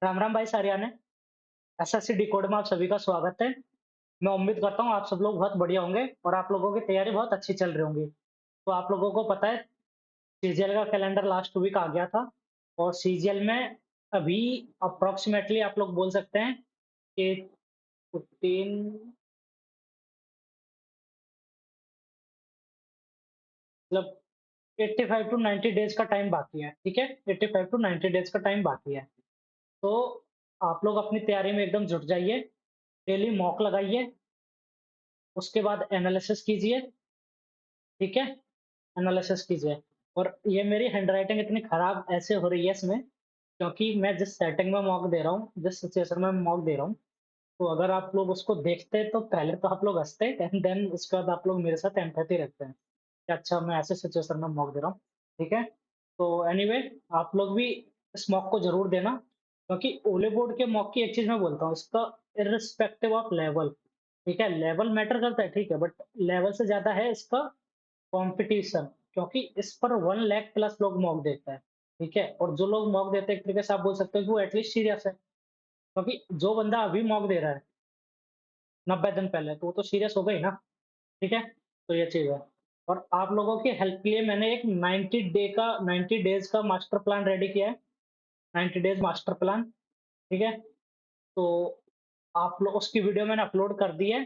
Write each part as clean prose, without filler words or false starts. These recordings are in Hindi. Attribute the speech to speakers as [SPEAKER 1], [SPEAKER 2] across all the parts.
[SPEAKER 1] राम राम भाई सारियाने। एसएससी डिकोड में आप सभी का स्वागत है। मैं उम्मीद करता हूँ आप सब लोग बहुत बढ़िया होंगे और आप लोगों की तैयारी बहुत अच्छी चल रही होंगी। तो आप लोगों को पता है सीजीएल का कैलेंडर लास्ट वीक आ गया था और सीजीएल में अभी अप्रोक्सीमेटली आप लोग बोल सकते हैं कि 15 मतलब 85 टू 90 डेज का टाइम बाकी है। ठीक है, 85 टू 90 डेज का टाइम बाकी है। तो आप लोग अपनी तैयारी में एकदम जुट जाइए। डेली मॉक लगाइए, उसके बाद एनालिसिस कीजिए। ठीक है, एनालिसिस कीजिए। और ये मेरी हैंडराइटिंग इतनी खराब ऐसे हो रही है इसमें, क्योंकि मैं जिस सेटिंग में मॉक दे रहा हूँ, जिस सिचुएशन में मॉक दे रहा हूँ, तो अगर आप लोग उसको देखते तो पहले तो आप लोग हंसते एंड देन उसके बाद आप लोग मेरे साथ एम्पैथी रखते हैं कि अच्छा मैं ऐसे सिचुएशन में मॉक दे रहा हूँ। ठीक है, तो एनीवे आप लोग भी इस मॉक को जरूर देना, क्योंकि ओले बोर्ड के मॉक की एक चीज मैं बोलता हूँ, इसका इररिस्पेक्टिव ऑफ लेवल, ठीक है, लेवल मैटर करता है, ठीक है, बट लेवल से ज्यादा है इसका कंपटीशन, क्योंकि इस पर 1 लाख प्लस लोग मॉक देते हैं। ठीक है, और जो लोग मॉक देते हैं एक तरीके से आप बोल सकते हो कि वो एटलीस्ट सीरियस है, क्योंकि जो बंदा अभी मॉक दे रहा है 90 दिन पहले, तो वो तो सीरियस होगा ही ना। ठीक है, तो ये चीज है। और आप लोगों की हेल्प के लिए मैंने एक 90 डेज का मास्टर प्लान रेडी किया है। 90 डेज मास्टर प्लान। ठीक है, तो आप लोग उसकी वीडियो मैंने अपलोड कर दी है।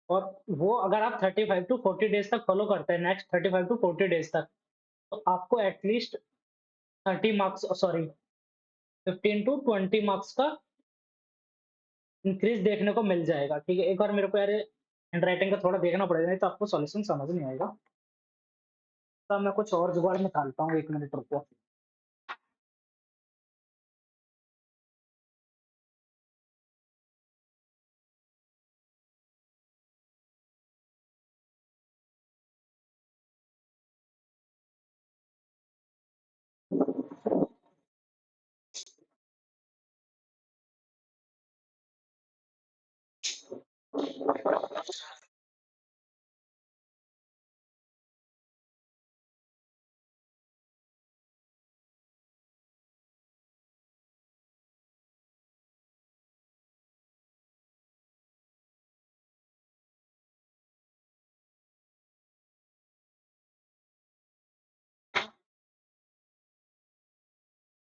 [SPEAKER 1] और वो अगर आप 35 टू 40 डेज तक फॉलो करते हैं, नेक्स्ट 35 टू 40 डेज तक, तो आपको at least 30 marks, sorry, 15 to 20 marks का इंक्रीज देखने को मिल जाएगा। ठीक है, एक बार मेरे को यार हैंडराइटिंग का थोड़ा देखना पड़ेगा, नहीं तो आपको सॉल्यूशन समझ नहीं आएगा। तब मैं कुछ और जुगाड़ निकालता हूँ, 1 मिनट रुको।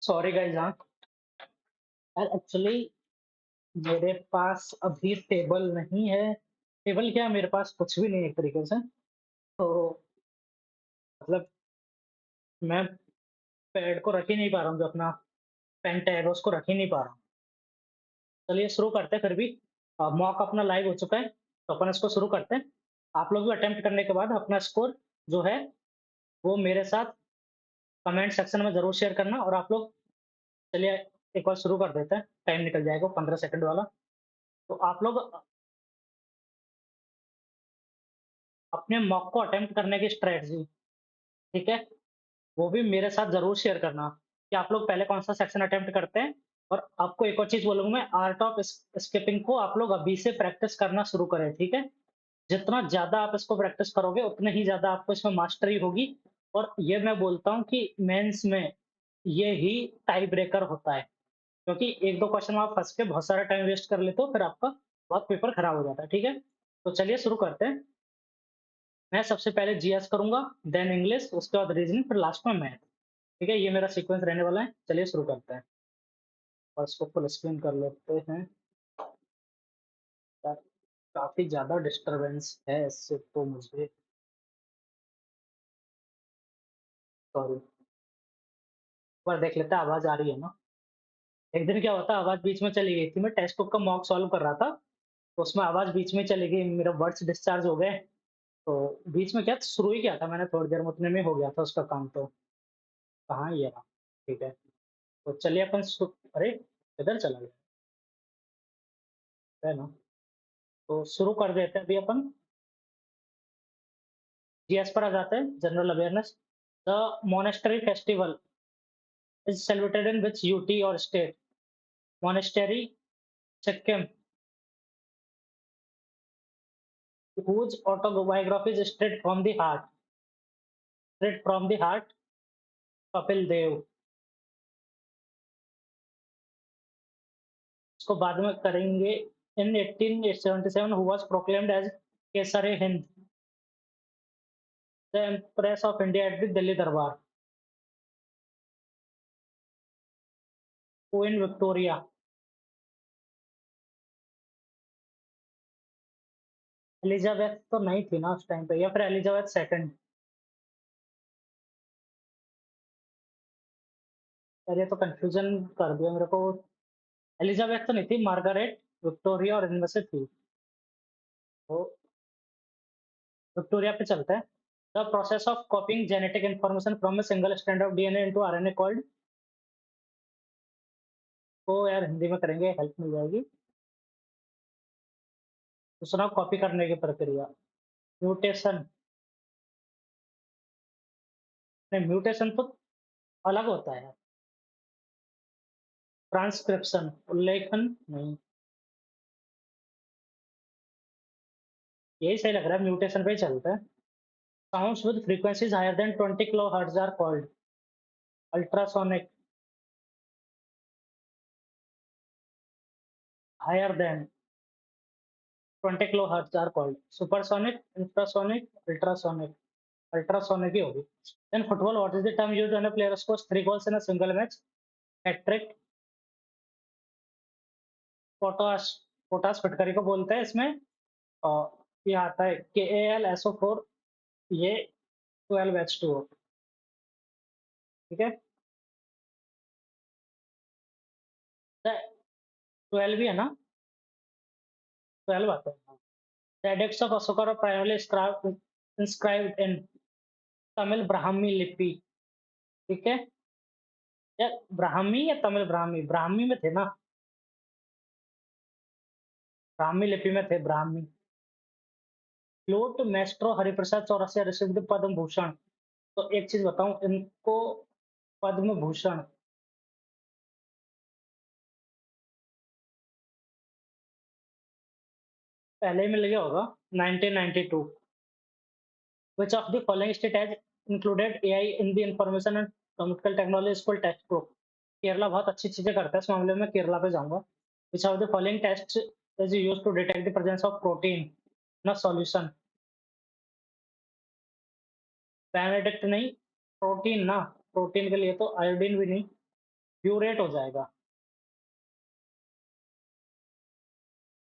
[SPEAKER 1] सॉरी गाइस, हाँ यार, एक्चुअली मेरे पास अभी टेबल नहीं है। टेबल क्या, मेरे पास कुछ भी नहीं है एक तरीके से। तो मतलब मैं पैड को रख ही नहीं पा रहा हूँ, जो अपना पेन टैब है उसको रख ही नहीं पा रहा हूँ। चलिए शुरू करते हैं फिर भी। मॉक अपना लाइव हो चुका है, तो अपन इसको शुरू करते हैं। आप लोग भी अटेम्प्ट करने के बाद अपना स्कोर जो है वो मेरे साथ कमेंट सेक्शन में जरूर शेयर करना। और आप लोग, चलिए एक बार शुरू कर देते हैं, टाइम निकल जाएगा 15 सेकंड वाला। तो आप लोग अपने मॉक को अटेम्प्ट करने की स्ट्रेटजी, ठीक है, वो भी मेरे साथ जरूर शेयर करना कि आप लोग पहले कौन सा सेक्शन अटेम्प्ट करते हैं। और आपको एक और चीज बोलूंगा मैं, आर्ट ऑफ स्किपिंग को आप लोग अभी से प्रैक्टिस करना शुरू करें। ठीक है, जितना ज़्यादा आप इसको प्रैक्टिस करोगे उतने ही ज़्यादा आपको इसमें मास्टरी होगी। और ये मैं बोलता हूँ कि मेंस में ये ही टाई ब्रेकर होता है, क्योंकि 1-2 क्वेश्चन में आप फँस के बहुत सारा टाइम वेस्ट कर लेते हो, फिर आपका बहुत पेपर खराब हो जाता है। ठीक है? तो चलिए शुरू करते हैं। मैं सबसे पहले जीएस करूँगा, देन इंग्लिश, उसके बाद रीजनिंग, फिर लास्ट में मैथ। ठीक है? ये मेरा सीक्वेंस रहने वाला है। चलिए शुरू करते हैं और इसको फुल स्क्रीन कर लेते हैं। यार, काफ़ी ज़्यादा डिस्टर्बेंस है इससे तो मुझे, सॉरी। एक बार देख लेते हैं आवाज़ आ रही है ना? एक दिन क्या होता, आवाज़ बीच में चली गई थी। मैं टेक्स्ट बुक का मॉक सॉल्व कर रहा था, तो उसमें आवाज़ बीच में चली गई, मेरा वर्ड्स डिस्चार्ज हो गए। तो बीच में क्या शुरू ही किया था मैंने, थोड़ी देर में उतने में हो गया था उसका काम। तो कहाँ ये रहा। ठीक है, तो चलिए अपन अरे इधर चला गया है ना। तो शुरू कर देते हैं अभी अपन। जीएस पर आ जाते हैं, general awareness. The monastery festival is celebrated in which UT और state? Monastery, Sikkim. Whose autobiography is straight from the heart? Straight from the heart, Kapil Dev. उसको बाद में करेंगे। In 1877 who was proclaimed as Kaiser i Hind, the empress of India at the Delhi Durbar. Queen Victoria. Elizabeth तो नहीं थी ना उस टाइम पे, या फिर एलिजाबेथ सेकंड। यार ये तो कंफ्यूजन कर दिया मेरे को। एलिजाबेथ तो नहीं थी, मार्गारेट, विक्टोरिया और इनमें से थी। तो विक्टोरिया पे चलते हैं। The process of कॉपिंग genetic information from a single strand of DNA into RNA called. तो यार हिंदी में करेंगे, हेल्प मिल जाएगी। दूसरा, कॉपी करने की प्रक्रिया। म्यूटेशन। नहीं, म्यूटेशन तो अलग होता है। ट्रांसक्रिप्शन, उल्लेखन नहीं। यही सही लग रहा है, म्यूटेशन पे ही चलते हैं। Sounds with frequencies higher than 20 kilohertz are called ultrasonic. Higher than 20 kilohertz are called supersonic, infrasonic, ultrasonic. Ultrasonic ही होगी। In football, what is the term used when a player scores 3 goals in a single match? Hat trick. Potash. Potash फिटकरी को बोलते हैं इसमें। और ये आता है KAlSO4, ये 12H2O। ठीक है। 12 भी है ना? 12 आता है। The edicts of Ashoka are primarily inscribed in Tamil Brahmi लिपि। ठीक है। या ब्राह्मी या तमिल ब्राह्मी, ब्राह्मी में थे ना? ब्राह्मी लिपि में थे, Brahmi. Flute maestro Hariprasad Chaurasia received Padma Bhushan. तो एक चीज बताऊं, इनको पद्म भूषण पहले ही मिल गया होगा, 1992। Which of the following state has included AI in the information and communication technology school textbook? Kerala बहुत अच्छी चीजें करता है इस मामले में, केरला पे जाऊंगा। Which of the following tests is used to detect the presence of protein in a solution? Benedict नहीं, प्रोटीन ना। प्रोटीन के लिए तो आयोडीन भी नहीं, प्यूरेट हो जाएगा।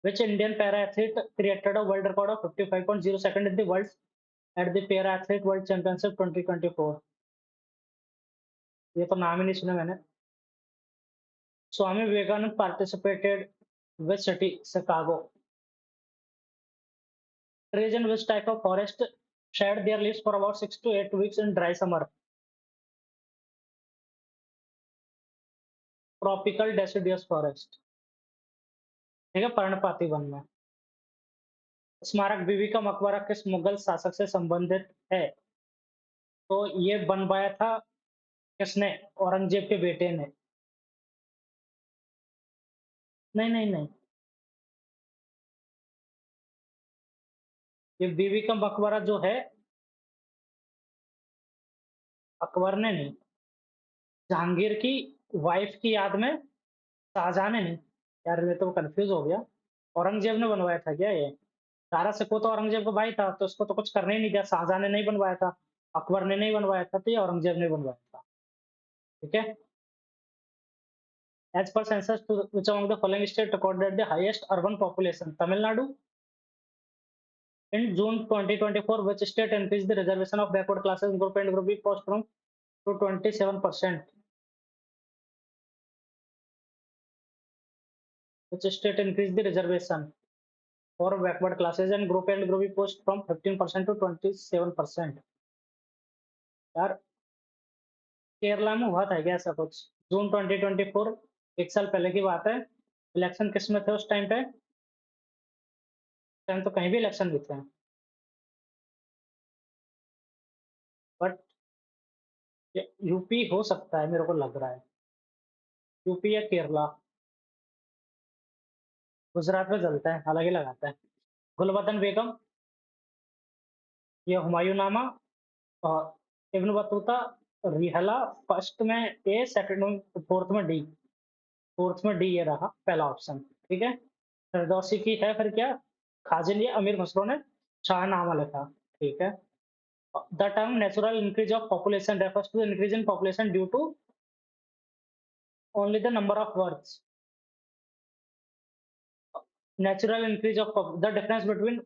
[SPEAKER 1] Which Indian para athlete created a world record of 55.0 second in the world at the para athlete world championship 2024? ये तो नाम ही नहीं सुना मैंने। Swami Vivekananda participated which city? Chicago. Trees in which type of forest shed their leaves for about 6 to 8 weeks in dry summer? Tropical deciduous forest। ठीक है, पर्णपाती वन में। स्मारक बीबी का मकबरा किस मुगल शासक से संबंधित है? तो ये बनवाया था किसने? औरंगजेब के बेटे ने। नहीं नहीं नहीं, ये बीबी का मकबरा जो है, अकबर ने नहीं, जहांगीर की वाइफ की याद में, शाहजहां ने नहीं। यार मैं तो कंफ्यूज हो गया। औरंगजेब ने बनवाया था क्या ये? दारा सिकों तो औरंगजेब का भाई था, तो उसको तो कुछ करने ही नहीं दिया। शाहजहां ने नहीं बनवाया था, अकबर ने नहीं बनवाया था, तो ये औरंगजेब ने बनवाया था। ठीक है। As per census to which among the following state recorded the highest urban population? Tamil Nadu. In June 2024, which state increased the reservation of backward classes group and group B post from to 27%? Which state increased the reservation for backward classes and group and group B post from 15% to 27%? यार केरला में हुआ था क्या ऐसा कुछ? जून 2024, एक साल पहले की बात है। इलेक्शन किस में थे उस टाइम पे? टाइम तो कहीं भी इलेक्शन भी थे, बट यूपी हो सकता है, मेरे को लग रहा है। यूपी या केरला। गुजरात में चलता है, अलग ही लगाता है। गुलबदन बेगम, ये हुमायूंनामा, और इब्न बतूता, रिहला। फर्स्ट में ए, सेकंड में, फोर्थ में डी। फोर्थ में डी ये रहा पहला ऑप्शन, ठीक है। फिरदौसी की है फिर क्या, खाजी लिया, अमीर खुसरो ने शाहनामा लिखा, ठीक है। The term natural increase of population refers to increase in population due to only the number of births. Natural increase of the difference between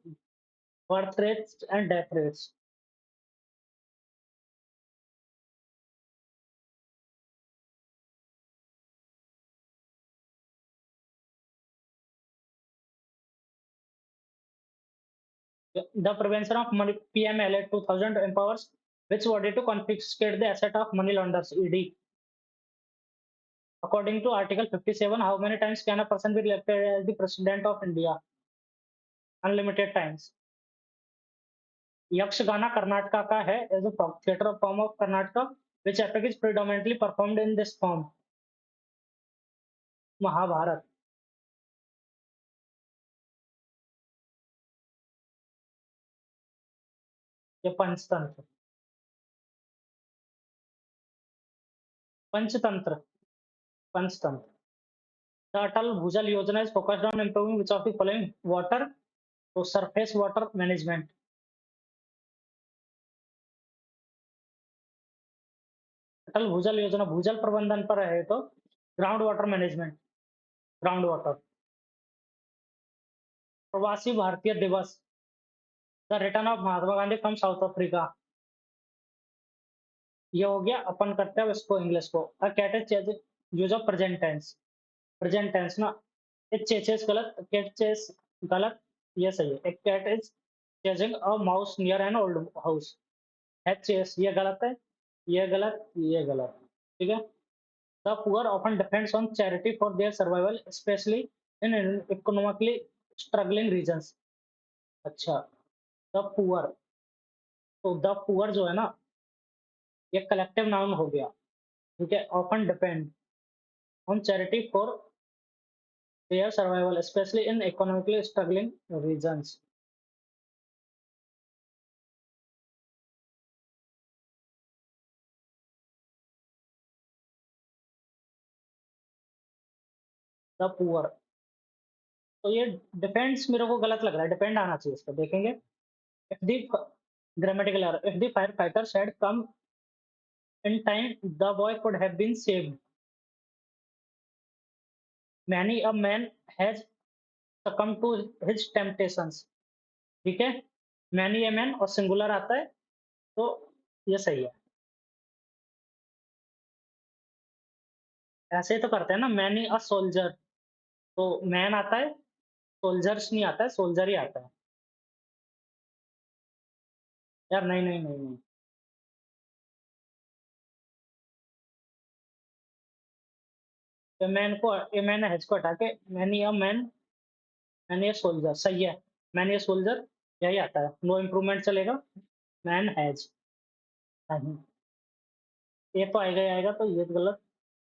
[SPEAKER 1] birth rates and death rates. The prevention of money PMLA 2000 empowers which body to confiscate the asset of money launderers ED. According to Article 57, how many times can a person be elected as the President of India? Unlimited times. Yakshagana Karnataka का है as a theatre form of Karnataka, which epic is predominantly performed in this form. Mahabharat. ये Panchatantra. Panchatantra. Panchatantra. The Atal Bhujal Yojana is focused on improving which of the following water to surface water management. अटल भूजल योजना भूजल प्रबंधन पर है तो ground water management, ground water. Pravasi Bharatiya Divas, the return of Mahatma Gandhi from South Africa. ये हो गया, अपन करते हैं इसको इंग्लिश को। A cat is use of present tense, present tense ना। इट चेसेस गलत, कैट चेस गलत, ये सही है। एक cat is chasing a mouse near an old house, है चेस, ये गलत है, ये गलत, ये गलत, ठीक है। The poor often depends on charity for their survival especially in economically struggling regions. अच्छा, द पुअर, तो द पुअर जो है ना, ये कलेक्टिव नाउन हो गया, ठीक है। Often depend on charity for their survival especially in economically struggling regions. The poor, तो ये डिपेंड्स मेरे को गलत लग रहा है, डिपेंड आना चाहिए इस पर, देखेंगे। If the grammatical error, if the fire fighters had come in time the boy could have been saved. Many a man has succumb to his temptations, ठीक है। मैनी ए मैन और सिंगुलर आता है, तो ये सही है। ऐसे ही तो करते हैं ना, मैनी अ सोल्जर, तो मैन आता है, सोल्जर्स नहीं आता है, सोल्जर ही आता है। यार नहीं नहीं नहीं नहीं, तो मैन को, ये मैंने हेज को हटा के many a man, many a soldier सही है। मैनी अ सोल्जर यही आता है, नो इम्प्रूवमेंट चलेगा। मैन हैज नहीं, ये तो आएगा ही आएगा, तो ये तो गलत।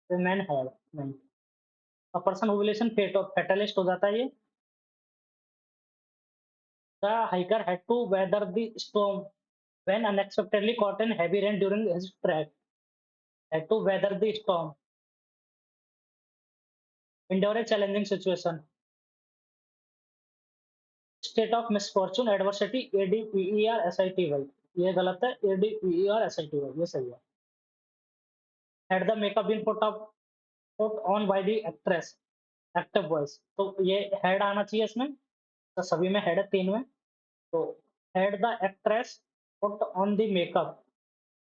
[SPEAKER 1] तो मैन हैव नहीं। A person who will fate of fatalist हो जाता है ये। The hiker had to weather the storm when unexpectedly caught in heavy rain during his trek. Had to weather the storm, endure a challenging situation, state of misfortune, adversity, ADPERSITY। ये गलत है, ADPERSITY, ये सही है। Had the makeup been put on by the actress, active voice, तो ये had आना चाहिए इसमें, तो सभी में head है, तीन में। तो had the actress put on the makeup,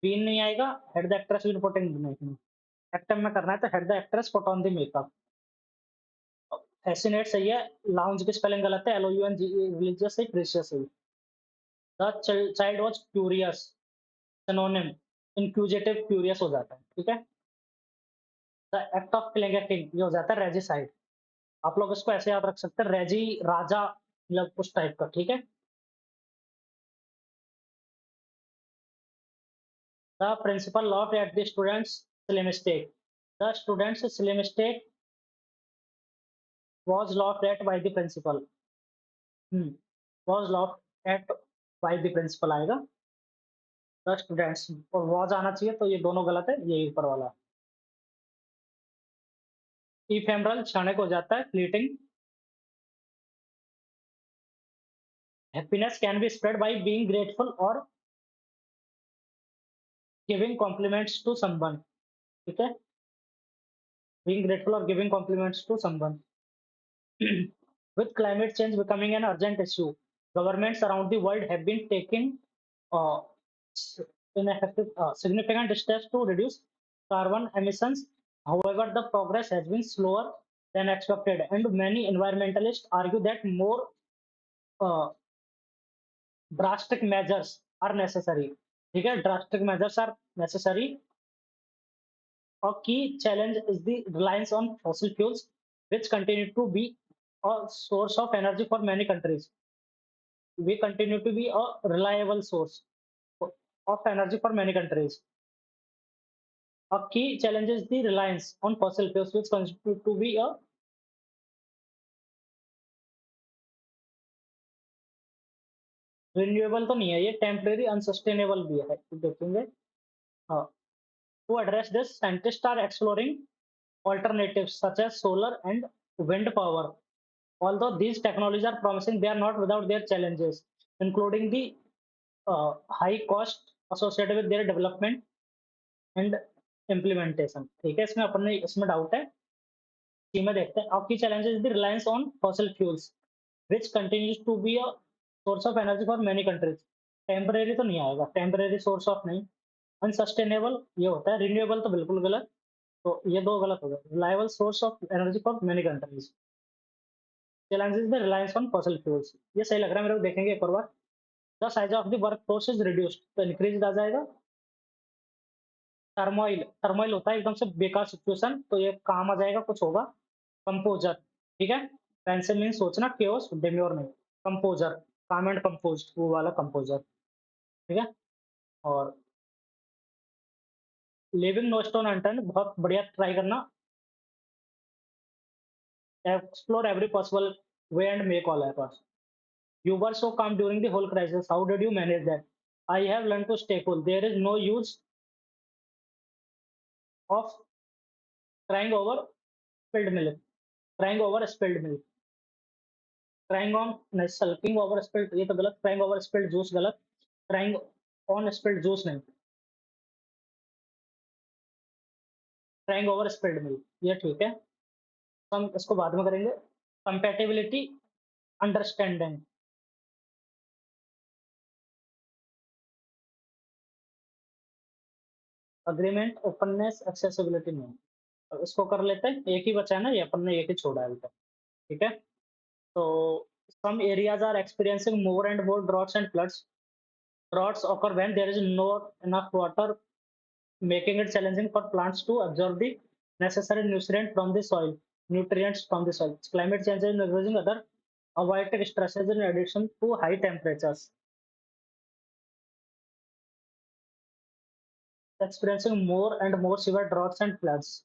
[SPEAKER 1] been नहीं आएगा, had the actress been putting नहीं, एक्टिव में करना है तो had the actress put on the makeup। Fascinate सही है, लाउंज की स्पेलिंग गलत है, LOUNGE, रिलीजियस है, प्रीशियस है। The child was curious, synonym, inquisitive curious हो जाता है, ठीक है। The act of killing a king, ये हो जाता है रेजिसाइड। आप लोग इसको ऐसे याद रख सकते हैं, रेजी राजा, मतलब उस टाइप का, ठीक है। The principal laughed at the students silly mistake, the students silly mistake was laughed at by the principal. Was laughed at by the principal आएगा। द स्टूडेंट्स और वाज आना चाहिए, तो ये दोनों गलत है, यही ऊपर वाला। इफेमरल क्षणिक हो जाता है, fleeting. Happiness can be spread by being grateful और गिविंग कॉम्प्लीमेंट्स टू समवन। ठीक है, बीइंग ग्रेटफुल और giving compliments to someone. With climate change becoming an urgent issue, governments around the world have been taking uh, significant steps to reduce carbon emissions. However, the progress has been slower than expected, and many environmentalists argue that more uh, drastic measures are necessary. ठीक है, drastic measures are necessary. A key challenge is the reliance on fossil fuels, which continue to be a source of energy for many countries. We continue to be a reliable source of energy for many countries. A key challenge is the reliance on fossil fuels, which continue to be a renewable तो नहीं है, ये temporary unsustainable भी है, तो देखेंगे। हाँ, to address this, scientists are exploring alternatives such as solar and wind power. Although these technologies are promising, they are not without their challenges, including the high cost associated with their development and implementation। ठीक है, इसमें अपन ने इसमें डाउट है, इसी में देखते हैं। आपकी challenge is the reliance on fossil fuels which continues to be a source of energy for many countries. Temporary तो नहीं आएगा, टेम्परेरी सोर्स ऑफ नहीं। अनसस्टेनेबल ये होता है, रिन्यूएबल तो बिल्कुल गलत, तो ये दो गलत हो गए। Reliable source of energy for many countries. Challenge is the reliance on fossil fuels, ये सही लग रहा है मेरे को, देखेंगे एक और बार। The size of the work force is reduced, तो इंक्रीज आ जाएगा। टर्मोइल, टर्मोइल होता है एकदम से बेकार सिचुएशन, तो ये काम आ जाएगा, कुछ होगा। कंपोजर, ठीक है, पेंसिल मीन सोचना, केओस डेम्योर नहीं। कंपोजर, काम एंड कंपोज, वो वाला कंपोजर। ठीक है, और लिविंग नो स्टोन अनटर्न, बहुत बढ़िया, ट्राई करना। Explore every possible way and make all efforts. You were so calm during the whole crisis, how did you manage that? I have learn to stay cool, there is no use of crying over spilled milk, crying over spilled milk. Crying on नहीं, सल्किंग ओवर स्पिल्ड ये तो गलत, क्राइंग ओवर स्पिल्ड जूस गलत, क्राइंग ऑन स्पिल्ड जूस नहीं, क्राइंग ओवर स्पिल्ड मिल्क ये ठीक है। हम इसको बाद में करेंगे। Compatibility, understanding, agreement, openness, accessibility नहीं। अब इसको कर लेते हैं, एक ही बचा है ना, ये अपन ने एक ही छोड़ा है अभी तक। ठीक है, तो some areas are experiencing more and more droughts and floods. Droughts occur when there is not enough water, making it challenging for plants to absorb the necessary nutrients from the soil. Climate change is increasing other avoided stresses in addition to high temperatures. Experiencing more and more severe droughts and floods.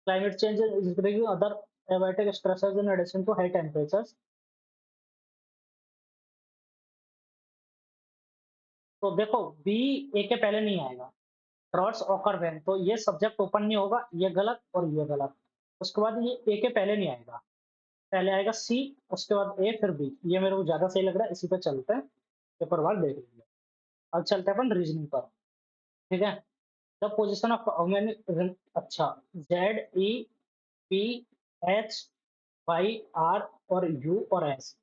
[SPEAKER 1] Climate change is increasing other avoided stresses in addition to high temperatures. तो देखो, बी ए के पहले नहीं आएगा। ड्रॉट्स ऑकर व्हेन, तो ये सब्जेक्ट ओपन नहीं होगा, ये गलत और ये गलत। उसके बाद ये ए के पहले नहीं आएगा, पहले आएगा सी, उसके बाद ए, फिर बी। ये मेरे को ज्यादा सही लग रहा है, इसी पे चलते हैं, पेपर बार देख लेंगे। अब चलते हैं अपन रीजनिंग पर। ठीक है, द पोजिशन ऑफ मैंने, अच्छा, Z E P H Y R और यू और S.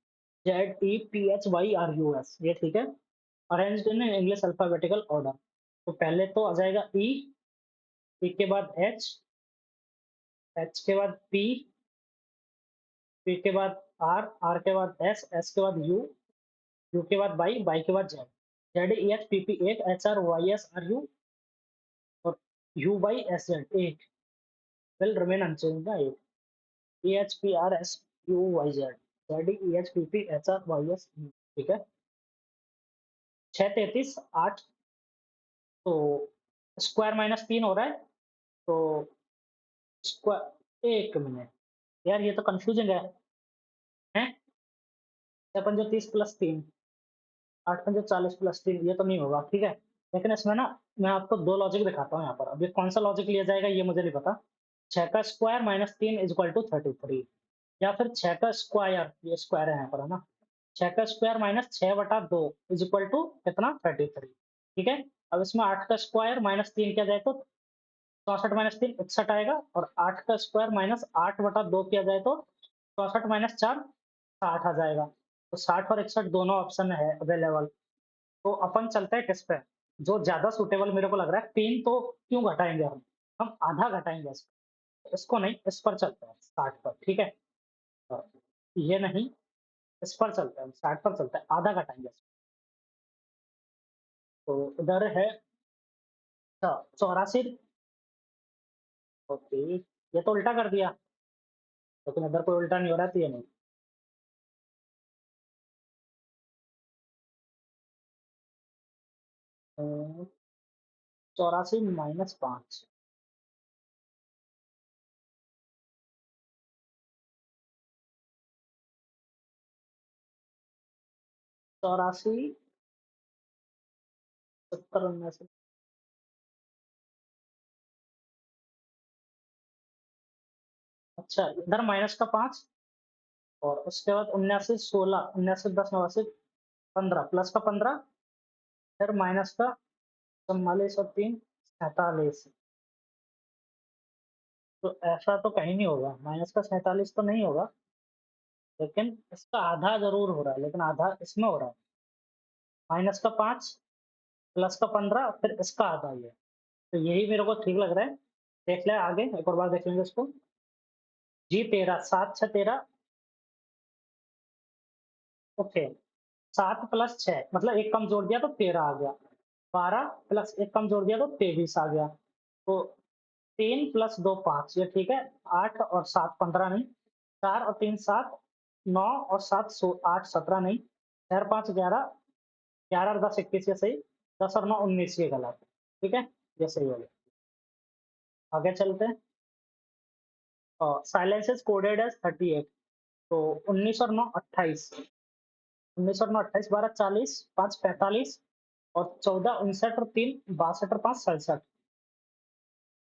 [SPEAKER 1] Z E P H Y R U S, ये ठीक है। Arranged in English alphabetical order, तो पहले तो आ जाएगा ई, ई के बाद एच, एच के बाद पी, पी के बाद आर, आर के बाद एस, एस के बाद यू, यू के बाद वाई, वाई के बाद Z. Z E H P P एक, H R Y S R U और यू वाई एस जेड एक, विल रिमेन अनचेंज्ड ना एक। E H P R S U Y Z, Z E H P P H R Y S, ठीक है। 6 33 8, तो स्क्वायर माइनस 3 हो रहा है, तो स्क्वायर, एक मिनट यार, ये तो कंफ्यूजिंग है। अपन जो 30 प्लस 3, 8 5 40 प्लस 3, ये तो नहीं होगा, ठीक है। लेकिन इसमें ना मैं आपको 2 लॉजिक दिखाता हूँ यहाँ पर। अब ये कौन सा लॉजिक लिया जाएगा ये मुझे नहीं पता। 6 का square minus 3 is equal to 33 या फिर 6 का स्क्वायर, ये स्क्वायर है यहाँ पर, है ना? 6 का square minus 6/2 is equal to कितना? 33, ठीक है? अब इसमें 8 का स्क्वायर माइनस 3 किया जाए तो 64 माइनस 3 61 आएगा, और 8 का स्क्वायर माइनस 8/2 किया जाए तो 64 माइनस 4 60 आ जाएगा। तो 60 और 61 दोनों ऑप्शन है अवेलेबल। तो अपन चलते हैं किस पे? जो ज़्यादा सूटेबल मेरे को लग रहा है, 3 तो क्यों घटाएँगे हम? हम आधा घटाएँगे इसको नहीं, इस पर चलते हैं 60 पर, ठीक है? अ, ये नहीं, इस पर चलते हैं, 60 पर चलते हैं, आधा घटाएँगे इसको। तो इधर है 84, ओके, ये तो उल्टा कर दिया, लेकिन इधर कोई उल्टा नहीं हो रहा है तो ये नहीं। 84 माइनस 5, 84, 70, 79, अच्छा इधर माइनस का 5 और उसके बाद 79, 16, 79, 10, 89, 15 प्लस का 15, फिर माइनस का 44 और 3 47। तो ऐसा तो कहीं नहीं होगा, माइनस का 47 तो नहीं होगा, लेकिन इसका आधा जरूर हो रहा है, लेकिन आधा इसमें हो रहा है। माइनस का 5 प्लस का 15 फिर इसका आधा ही है। तो यही मेरे को ठीक लग रहा है। देख ले आगे, एक और बार देख लेंगे इसको। जी 13, 7 6 13, ओके, 7 प्लस 6 मतलब एक कम जोड़ दिया तो 13 आ गया। 12 प्लस एक कम जोड़ दिया तो 23 आ गया। तो 3 प्लस 2 5, ये ठीक है। 8 और 7 15 नहीं, 4 और 3 7, 9 और 7 8 17 नहीं, 4 5 11, 11 और 10 21, ये सही। 10 और 9 19, ये गलत। ठीक है, ये सही हो गया। आगे चलते हैं। साइलेंस इज कोडेड एज 38, तो 19 और 9 28, 19 और 9 28, 12 40, 5 45 और 14 59 और 3 62 और 5 67,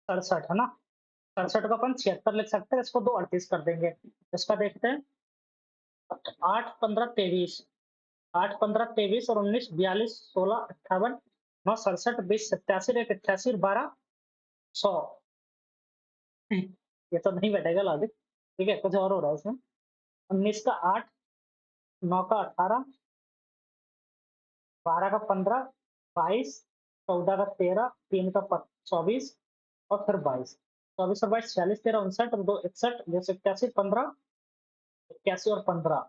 [SPEAKER 1] 67 है ना? 67 को अपन 76 लिख सकते हैं, इसको 2 38 कर देंगे। इसका देखते हैं। 8 15 23, 8 15 23 और 19 42 16 58 9 67 20 87 1 88 12 100। ये तो नहीं बैठेगा लॉजिक। ठीक है, कुछ और हो रहा है इसमें। 19 का 8, 9 का 18, 12 का 15, 22, 14 का 13, 3 का 24 और फिर 22। 24 और 22 46 13 59 और 2 61 2 81 15 81 और 15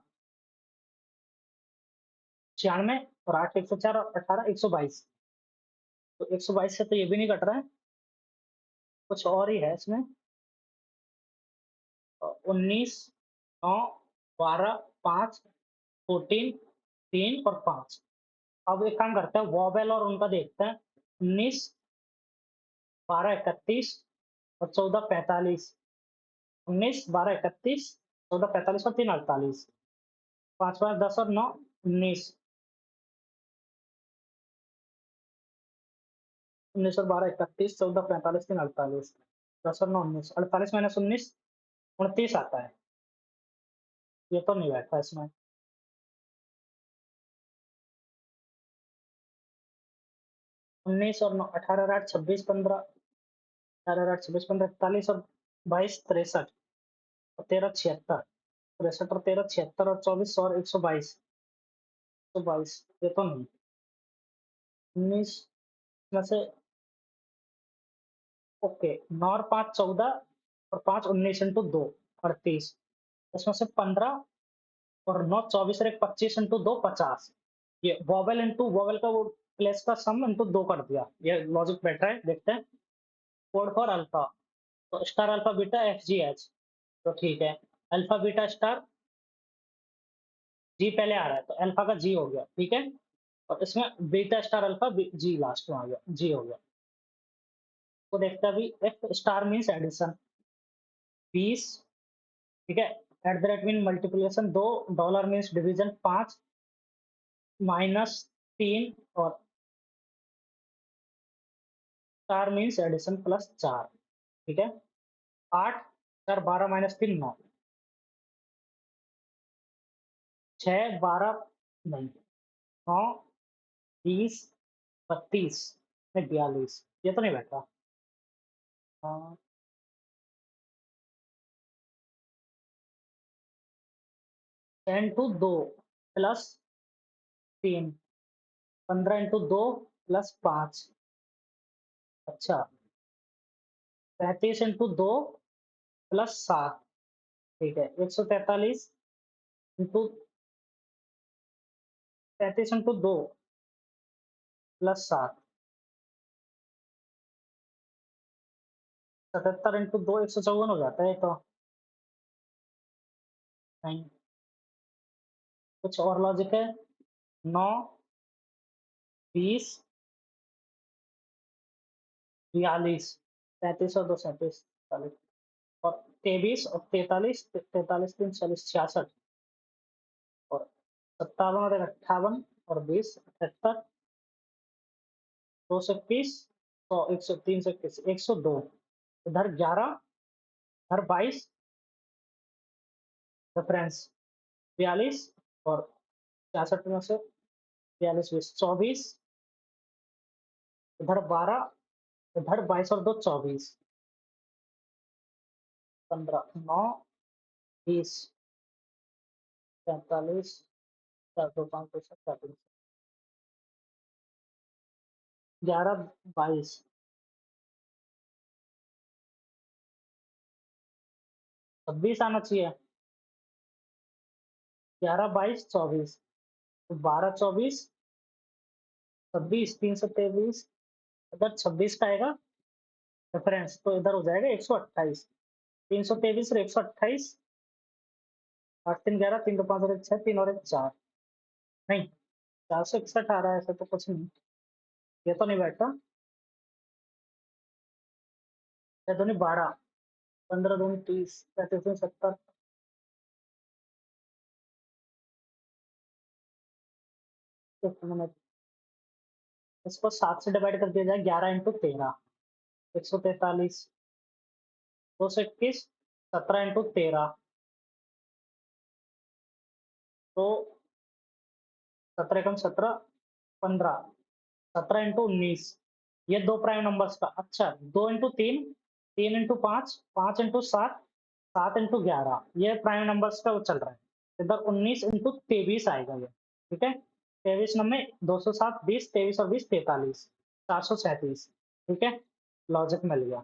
[SPEAKER 1] 96 और 8 104 और 18 122। तो 122 से तो ये भी नहीं कट रहा है, कुछ और ही है इसमें। 19 9 12 5 14 3 और 5। अब एक काम करते हैं, वॉवेल और उनका देखते हैं। 19 12 31 और 14 45, 19 12 31 14 45 और 3 48, 5 5 10 और 9 19, 19 और 12 31 14 45 3 48, 10 और 9 19, 48 माइनस 19 29 आता है। ये तो नहीं बैठा इसमें। 19 और 9 18 और 8 26 15, 18 और 8 26 15 41 और 22 63 और 13 76, 63 और 13 76 और 24 और 122, 122, ये तो नहीं। 19 में से, ओके, 9 और 5 14 और 5 19 इंटू 2 38, इसमें से 15 और 9 24 और 1 25 इंटू 2 50। ये वॉवेल इंटू वॉवेल का वो प्लेस का सम इंटू 2 कर दिया, ये लॉजिक बैठ रहा है, देखते हैं। कोड फॉर अल्फा, तो star alpha beta F G H, तो ठीक है। अल्फा बीटा स्टार जी पहले आ रहा है तो अल्फा का जी हो गया, ठीक है। और इसमें बीटा स्टार अल्फा जी लास्ट में आ गया, जी हो गया। तो देखते हैं अभी, एफ स्टार मीन्स एडिशन 20, ठीक है। Eight the rate mean multiplication 2, dollar means division 5, minus 3 और 4 मीन्स एडिशन प्लस 4, ठीक है। 8 4 12 माइनस 3 9, 6 12 नहीं, 9 20 32 नहीं 42, ये तो नहीं बैठा। 10 इंटू 2 प्लस 3, 15 इंटू 2 प्लस 5, अच्छा 35 इंटू 2 प्लस 7, ठीक है। 143 इंटू 35 इंटू 2 प्लस 7, 77 इंटू 2 154 हो जाता है ये तो। नहीं, कुछ और लॉजिक है। 9 20 42, 35 और 2 37 40, और 23 और 43, 43 3 40 66, और 57 और 58 और 20 78, 2 से 21 100 100 3 से 21 102, इधर 11, इधर 22, रेफरेंस 42, और 66 में से 42 20 24, इधर 12, इधर 22 और 2 24, 15 9 20 43 4 2 5 2 7 43, 11 22, 26 आना चाहिए। 11 22 24, तो 12 24 26 3 से 23, इधर 26 का आएगा रेफरेंस, तो इधर हो जाएगा 128, 323 और 128, 8 3 11 3 2 5 और 1 6 3 और 1 4, नहीं 461 आ रहा है, ऐसा तो कुछ नहीं, ये तो नहीं बैठा। 6 दूनी 12, 15 दूनी 30, 35 दूनी 70, एक मिनट, इसको 7 से डिवाइड कर दिया जाए, 11 इंटू 13 143, 2 से 21 17 इंटू 13, तो 17 एकम 17 15, 17 इंटू 19, ये दो प्राइम नंबर्स का, अच्छा 2 इंटू 3 3 इंटू 5 5 इंटू 7 7 इंटू 11, ये प्राइम नंबर्स का वो चल रहा है। इधर 19 इंटू 23 आएगा ये, ठीक है। 23 नंबर 207 20 23 और 20 43, 437, ठीक है। लॉजिक मिल गया,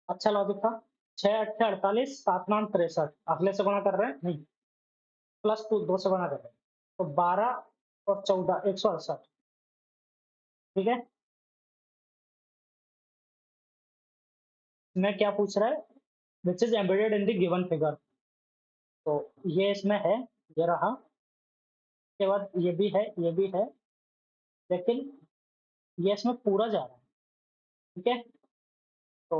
[SPEAKER 1] अच्छा लॉजिक था। 6 8 48 7 9 63, अगले से गुणा कर रहे हैं नहीं, प्लस 2 2 से गुणा कर रहे हैं, तो 12 और 14 168, ठीक है। मैं क्या पूछ रहा है, which is embedded in the given figure, तो ये इसमें है, ये रहा, उसके बाद ये भी है, ये भी है, लेकिन ये इसमें पूरा जा रहा है, ठीक है। तो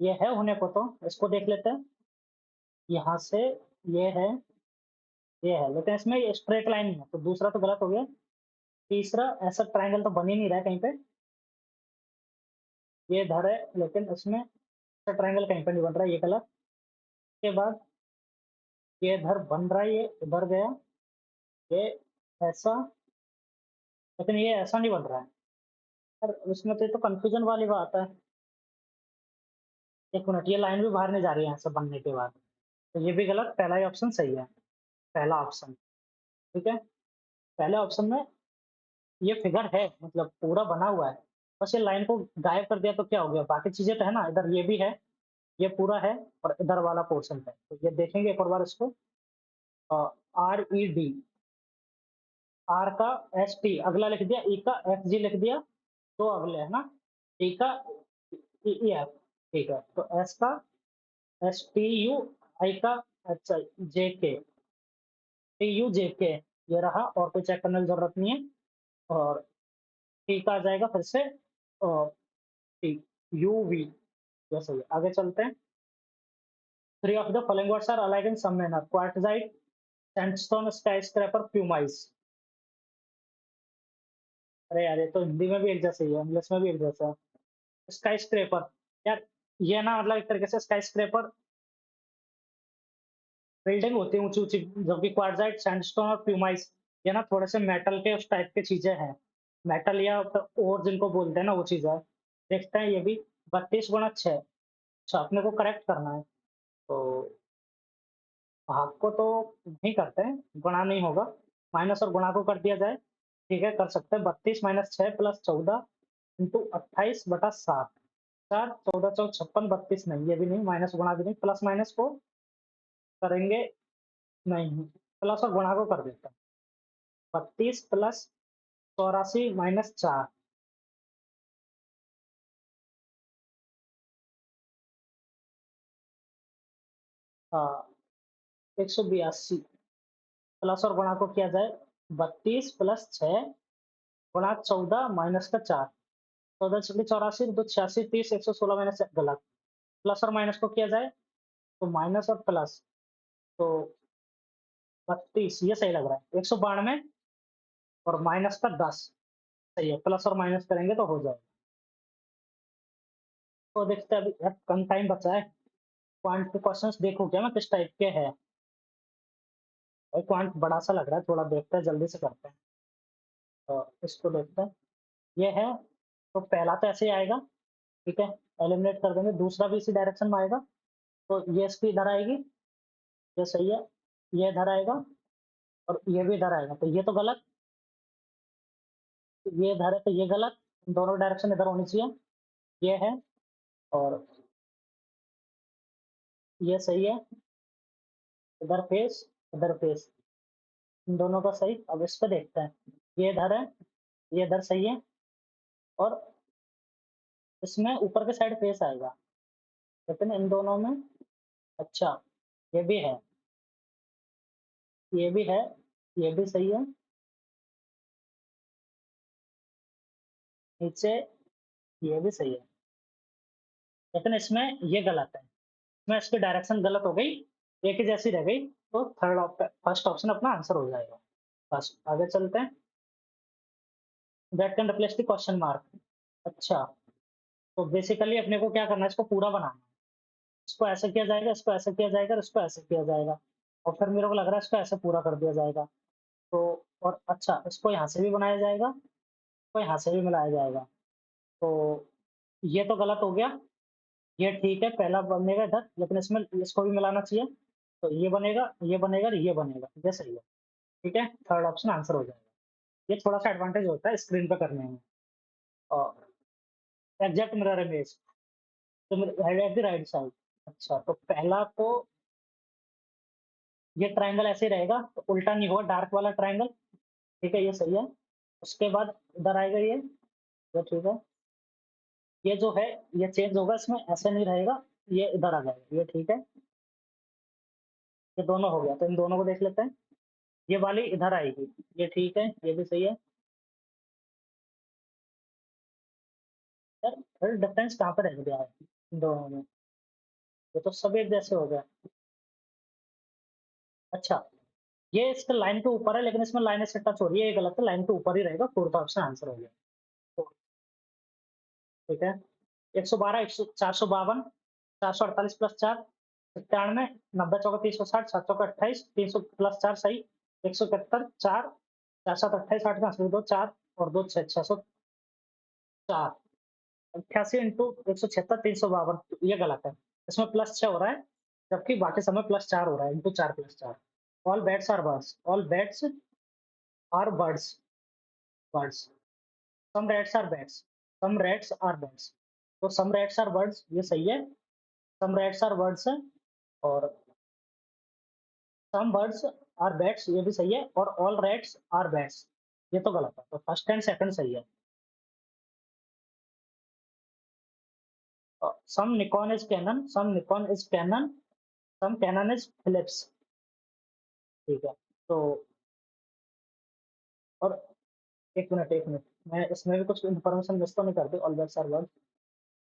[SPEAKER 1] ये है होने को, तो इसको देख लेते हैं। यहाँ से ये है, ये है, लेकिन इसमें ये स्ट्रेट लाइन नहीं है, तो दूसरा तो गलत हो गया। तीसरा ऐसा ट्रायंगल तो बन ही नहीं रहा है कहीं पे, ये इधर है लेकिन इसमें ऐसा ट्रायंगल कहीं पे नहीं बन रहा है, ये गलत। उसके बाद ये इधर बन रहा है, ये इधर गया, ये ऐसा, लेकिन ये ऐसा नहीं बन रहा है। सर उसमें तो ये तो कंफ्यूजन वाली बात है। एक मिनट, ये लाइन भी बाहर नहीं जा रही है यहाँ से बनने के बाद, तो ये भी गलत, पहला ही ऑप्शन सही है, पहला ऑप्शन, ठीक है। पहले ऑप्शन में ये फिगर है, मतलब पूरा बना हुआ है, बस ये लाइन को गायब कर दिया तो क्या हो गया, बाकी चीजें तो है ना, इधर ये भी है, ये पूरा है, और इधर वाला पोर्शन है, तो ये देखेंगे एक और बार इसको। RED, आर का ST अगला लिख दिया, ई का FG लिख दिया, दो अगले है ना, टी का EF, ठीक है। तो एस का STU, आई का अच्छा JK, TUJK, ये रहा, और कोई चेक करने की जरूरत नहीं है। और टी का आ जाएगा फिर से टी, UV, ये सही है। आगे चलते हैं। Three of the following words are alike in some manner, quartzite, sandstone, skyscraper, pumice. अरे यार ये तो हिंदी में भी एक जैसे ही है, इंग्लिश में भी एक जैसा है। स्काई स्क्रेपर यार, ये ना मतलब एक तरीके से स्काई स्क्रेपर बिल्डिंग होती है ऊंची ऊंची, जबकि क्वार्टजाइट, सैंडस्टोन और प्यूमाइस ये ना थोड़े से मेटल के उस टाइप की चीजें हैं। मेटल या और जिनको बोलते हैं ना वो चीज है। देखते हैं ये भी 32 गुणा 6। अच्छा अपने को करेक्ट करना है, तो भाग को तो नहीं करते हैं, गुणा नहीं होगा, माइनस और गुणा को कर दिया जाए। ठीक है कर सकते हैं, 32 - 6 प्लस 14 इंटू 28/7। 4 14 4 56, 32 नहीं, ये भी नहीं, माइनस गुणा भी नहीं, प्लस माइनस को करेंगे नहीं, प्लस और गुणा को कर देते हैं। 32 + 84 - 4। हाँ 182, प्लस और गुणा को किया जाए, 32 + 6 गुणा 14 - 14 × 84, 2 86 30 116 माइनस गलत। प्लस और माइनस को किया जाए तो माइनस और प्लस, तो 32 ये सही लग रहा है, 192 और माइनस का 10 सही है, प्लस और माइनस करेंगे तो हो जाएगा। तो देखते हैं अभी यार कम टाइम बचा है। क्वांट के क्वेश्चंस देखो क्या मैं किस टाइप के हैं। भाई क्वांट बड़ा सा लग रहा है थोड़ा, देखते हैं जल्दी से करते हैं। तो इसको देखते हैं, ये है, तो पहला तो ऐसे ही आएगा। ठीक है, एलिमिनेट कर देंगे, दूसरा भी इसी डायरेक्शन में आएगा, तो ये इसकी इधर आएगी, ये सही है, ये इधर आएगा और ये भी इधर आएगा, तो ये तो गलत, ये इधर है तो ये गलत, दोनों डायरेक्शन इधर होनी चाहिए, ये है, और ये सही है, इधर फेस, इधर फेस, इन दोनों का सही। अब इस पे देखते हैं, ये इधर है, ये इधर सही है, और इसमें ऊपर के साइड फेस आएगा, लेकिन इन दोनों में, अच्छा ये भी है, ये भी है, ये भी सही है, नीचे ये भी सही है, लेकिन इसमें ये गलत है, इसमें इसकी डायरेक्शन गलत हो गई, एक ही जैसी रह गई, तो फर्स्ट ऑप्शन अपना आंसर हो जाएगा। फर्स्ट आगे चलते हैं, that can replace the question mark. अच्छा, तो बेसिकली अपने को क्या करना है, इसको पूरा बनाना है, इसको ऐसे किया जाएगा, इसको ऐसे किया जाएगा और इसको ऐसे किया जाएगा, और फिर मेरे को लग रहा है इसको ऐसे पूरा कर दिया जाएगा। तो और अच्छा इसको यहाँ से भी बनाया जाएगा, इसको यहाँ से भी मिलाया जाएगा, तो ये तो गलत हो गया, ये ठीक है पहला बनेगा इधर, लेकिन इसमें इसको भी मिलाना चाहिए, तो ये बनेगा और ये बनेगा, ये सही है। ठीक है, थर्ड ऑप्शन आंसर हो जाएगा। ये थोड़ा सा एडवांटेज होता है स्क्रीन पे करने में। और एग्जैक्ट मिरर इमेज, तो एट द राइट साइड। अच्छा तो पहला तो ये ट्रायंगल ऐसे ही रहेगा, तो उल्टा नहीं होगा, डार्क वाला ट्रायंगल। ठीक है ये सही है, उसके बाद इधर आएगा ये ठीक है, ये जो है ये चेंज होगा, इसमें ऐसे नहीं रहेगा, ये इधर आ जाएगा, ये ठीक है, ये दोनों हो गया, तो इन दोनों को देख लेते हैं, ये वाली इधर आएगी, ये ठीक है, ये भी सही है। यार फिर डिफरेंस कहाँ पे रह गया है इन दोनों में, ये तो सब एक जैसे हो गए। अच्छा, ये इसका लाइन के ऊपर है, लेकिन इसमें लाइन से टच हो रही है, ये गलत है, लाइन के ऊपर ही रहेगा, फोर्थ ऑप्शन आंसर हो गया। तो, ठीक है, 112 452 448 प्लस 4 97, 90 चौका 360, 7 चौका 28, 300 प्लस 4 सही, 171 4 4 7 28 8 का 2 4 और 2 6 604, 88 इंटू 176 352, ये गलत है, इसमें प्लस 6 हो रहा है, जबकि बाकी समय प्लस 4 हो रहा है, into 4 plus 4। All bats are birds, all bats are birds, birds, some rats are bats, some rats are bats, तो सम रैट्स आर बर्ड्स ये सही है, सम रैट्स आर बर्ड्स है, और सम बर्ड्स आर बैट्स ये भी सही है, और ऑल रैट्स आर बैट्स ये तो गलत है, तो फर्स्ट एंड सेकंड सही है। Some Nikon is Canon, some Nikon is Canon, some Canon is Philips. ठीक है, तो और एक मिनट, मैं इसमें भी कुछ इन्फॉर्मेशन मिस तो नहीं करती, all bats are birds,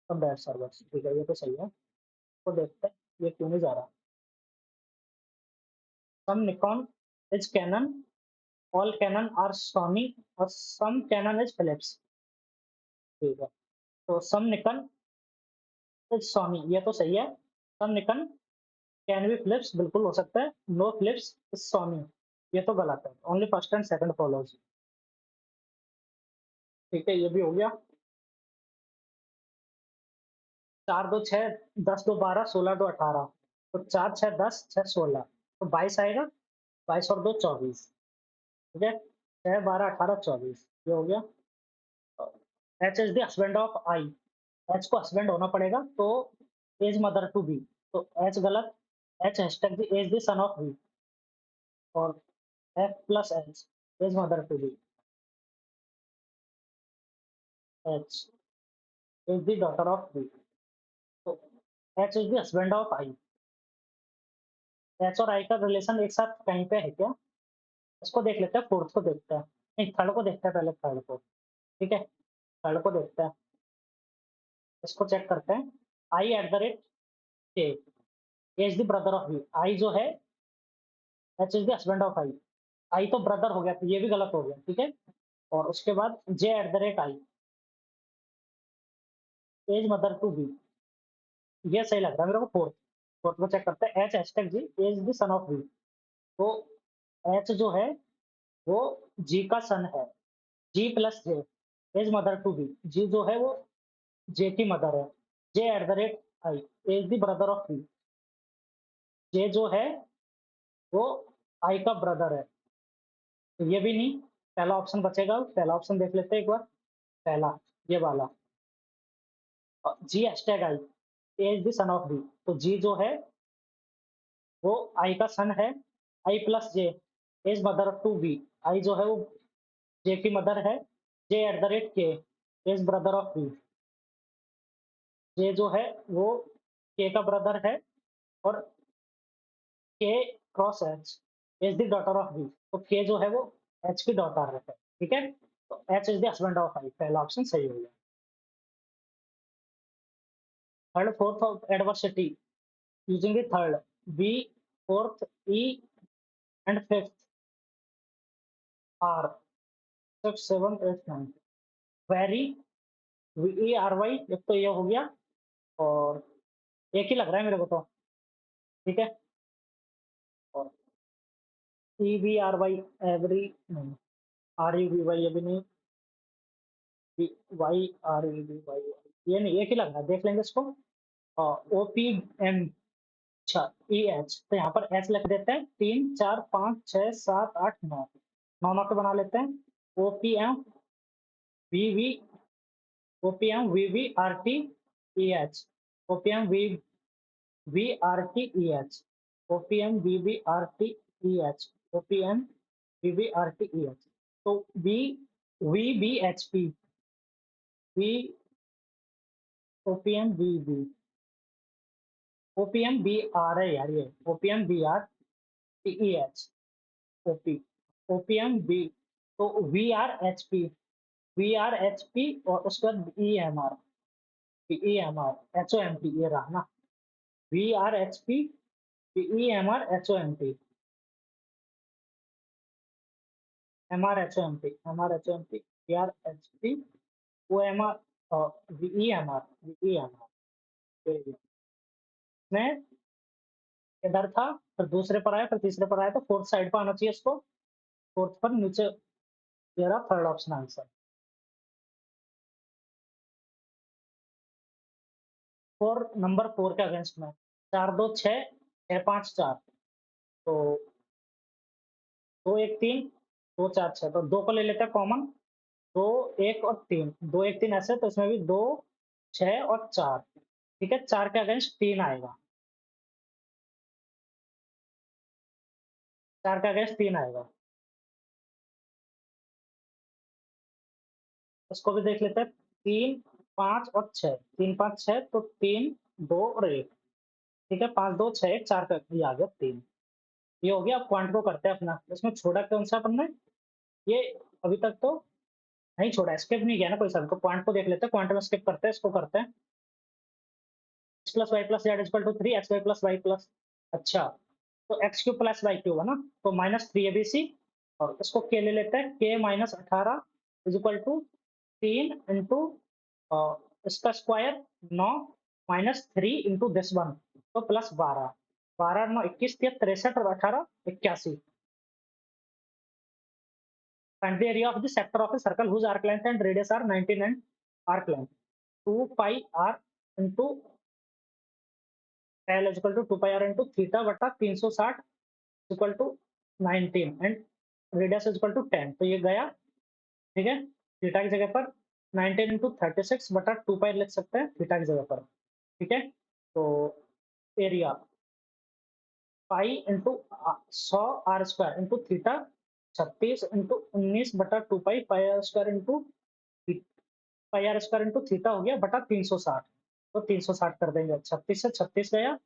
[SPEAKER 1] some bats are birds, ठीक है ये तो सही है, तो देखते हैं ये क्यों नहीं जा रहा। Some Nikon is Canon, all Canon are Sony और सम कैनन इज फिलिप्स। ठीक है, तो सम निकन इज सोनी, ये तो सही है। सम निकन कैन बी फिलिप्स, बिल्कुल हो सकता है। नो फिलिप्स इज सोनी, ये तो गलत है। Only first and second follows. ठीक है, ये भी हो गया। 4 2 6, 10 2 12, 16 2 18, तो 4 6 10 6 16, तो 22 आएगा। 22 और 2 24। ठीक है, 6 12 18 24, ये हो गया। H is the husband of I, H को हस्बैंड होना पड़ेगा, तो एज मदर टू बी, तो एच गलत। H hashtag the as the son of B, और F plus H as mother to B, H is the daughter of B, तो H is the husband of I. H और आई का रिलेशन एक साथ कहीं पे है क्या? इसको देख लेते हैं, फोर्थ को देखते हैं, नहीं थर्ड को देखते हैं, पहले थर्ड को। ठीक है, थर्ड को देखते हैं, इसको चेक करते हैं। I at the rate K is the brother of B, I जो है H is the husband of I. I तो ब्रदर हो गया, तो ये भी गलत हो गया। ठीक है, और उसके बाद J at the rate I as mother to B, ये सही लग रहा है मेरे को। फोर्थ, फोर्थ को चेक करते हैं। H hashtag G as the son of B, तो एच जो है वो जी का सन है। G plus J as mother to B, G जो है वो जे की मदर है। J at the rate I is the brother of B, J जो है वो आई का ब्रदर है, तो ये भी नहीं। पहला ऑप्शन बचेगा, पहला ऑप्शन देख लेते हैं एक बार। पहला, ये वाला, G hashtag I is the son of B, तो जी जो है वो आई का सन है। I plus J is mother to B, I जो है वो जे की मदर है। J at the rate K is brother of B, J जो है वो के का ब्रदर है। और K cross H is the daughter of B, तो के जो है वो एच की डॉटर है। ठीक है, तो H is the husband of I, पहला ऑप्शन सही हो गया। Third fourth of adversity using the third, B, fourth, E and fifth, R, six seven eight nine, very, V R Y, एक तो ये हो गया। और एक ही लग रहा है मेरे को तो। ठीक है, और E V R Y, every नहीं, आर यू वी वाई ये भी नहीं, Y R U V Y ये नहीं, एक ही लग रहा है, देख लेंगे इसको। ओ पी एम, अच्छा ई एच, तो यहाँ पर एच लिख देते हैं। 3 4 5 6 7 8 9, 9 के बना लेते हैं। O P M V V, O P M V V R T E H, O P M V V R T E H, O P M V V R T E H, O P M V V R T E H, तो V V B H P, V O P M V B, O P M B R है यार, ये O P M B are T E H, O P, O P M B, तो V R H P, V R H P, और उसके बाद E M R, E M R H O M P, ये रहा ना। V R H P, E M R H O M P, M R H O M P, M R H O M P, V R H P, O M R, E M R, E M are. मैं इधर था, फिर दूसरे पर आया, फिर तीसरे पर आया, तो फोर्थ साइड पर आना चाहिए इसको। फोर्थ पर नीचे, ये रहा third option answer. Four, number four के अगेंस्ट में 4 2 6 6 5 4, तो 2 1 3, 2 4 6, तो दो को ले लेते हैं कॉमन। 2 1 और 3, 2 1 3 ऐसे, तो इसमें भी 2 6 और 4। ठीक है, 4 के अगेंस्ट 3 आएगा, 4 के अगेंस्ट 3 आएगा। इसको भी देख लेते हैं। 3 5 और 6, 3 5 6, तो 3 2 और 1। ठीक है, 5 2 6 1, 4 का ये आ गया 3। ये हो गया। अब क्वांट को करते हैं अपना, इसमें छोड़ा कौन सा अपन ने? ये अभी तक तो नहीं छोड़ा, स्किप नहीं किया ना कोई सा, तो पॉइंट को देख लेते हैं। पॉइंट में स्किप करते हैं, इसको करते हैं। X plus Y plus Z equal to 3, X Y plus Y plus, अच्छा, तो X Q plus Y Q है ना, तो -3 एबीसी और इसको के ले लेते हैं, K minus 18 is equal to 3 into इसका square 9 minus 3 into this one, तो प्लस 12, 12 9 21 63 और 18 81। Find the area of the sector of a circle whose arc length and radius are 19 and arc length 2 pi r into L is equal to 2 pi r into theta बटा 360 equal to 19 and radius is equal to 10। तो ये गया, ठीक है। थीटा की जगह पर 19 इंटू 36 बटा 2 पाई लिख सकते हैं थीटा की जगह पर, ठीक है। तो area pi into 100 R square into theta 36 into 19 बटा 2 pi pi R square into pi R square into theta हो गया बटा 360। तो 360 कर देंगे, 36 से 36 गया,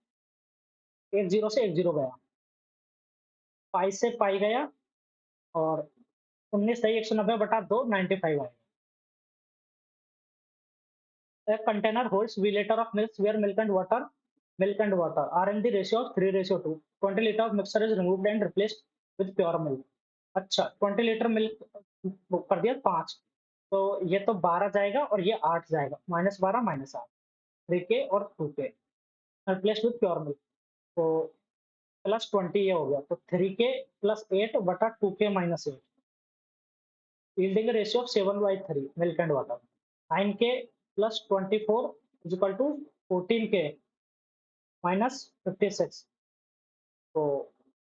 [SPEAKER 1] एक जीरो से एक जीरो गया, पाई से पाई गया, और 19 सही 190 बटा 2 95 आएगा। A container holds V liter of milk where milk and water are in the ratio of 3:2. 20 liter of mixture is removed and replaced with pure milk. अच्छा, 20 लीटर मिल्क बुक कर दिया 5, तो ये तो 12 जाएगा और ये 8 जाएगा, -12 -8, 3K और 2K replaced with pure milk, तो प्लस 20 ये हो गया, तो 3K प्लस 8 बटा 2K minus 8, yielding a ratio of 7/3 milk and water. 9K plus 24 is equal to 14K minus 56, तो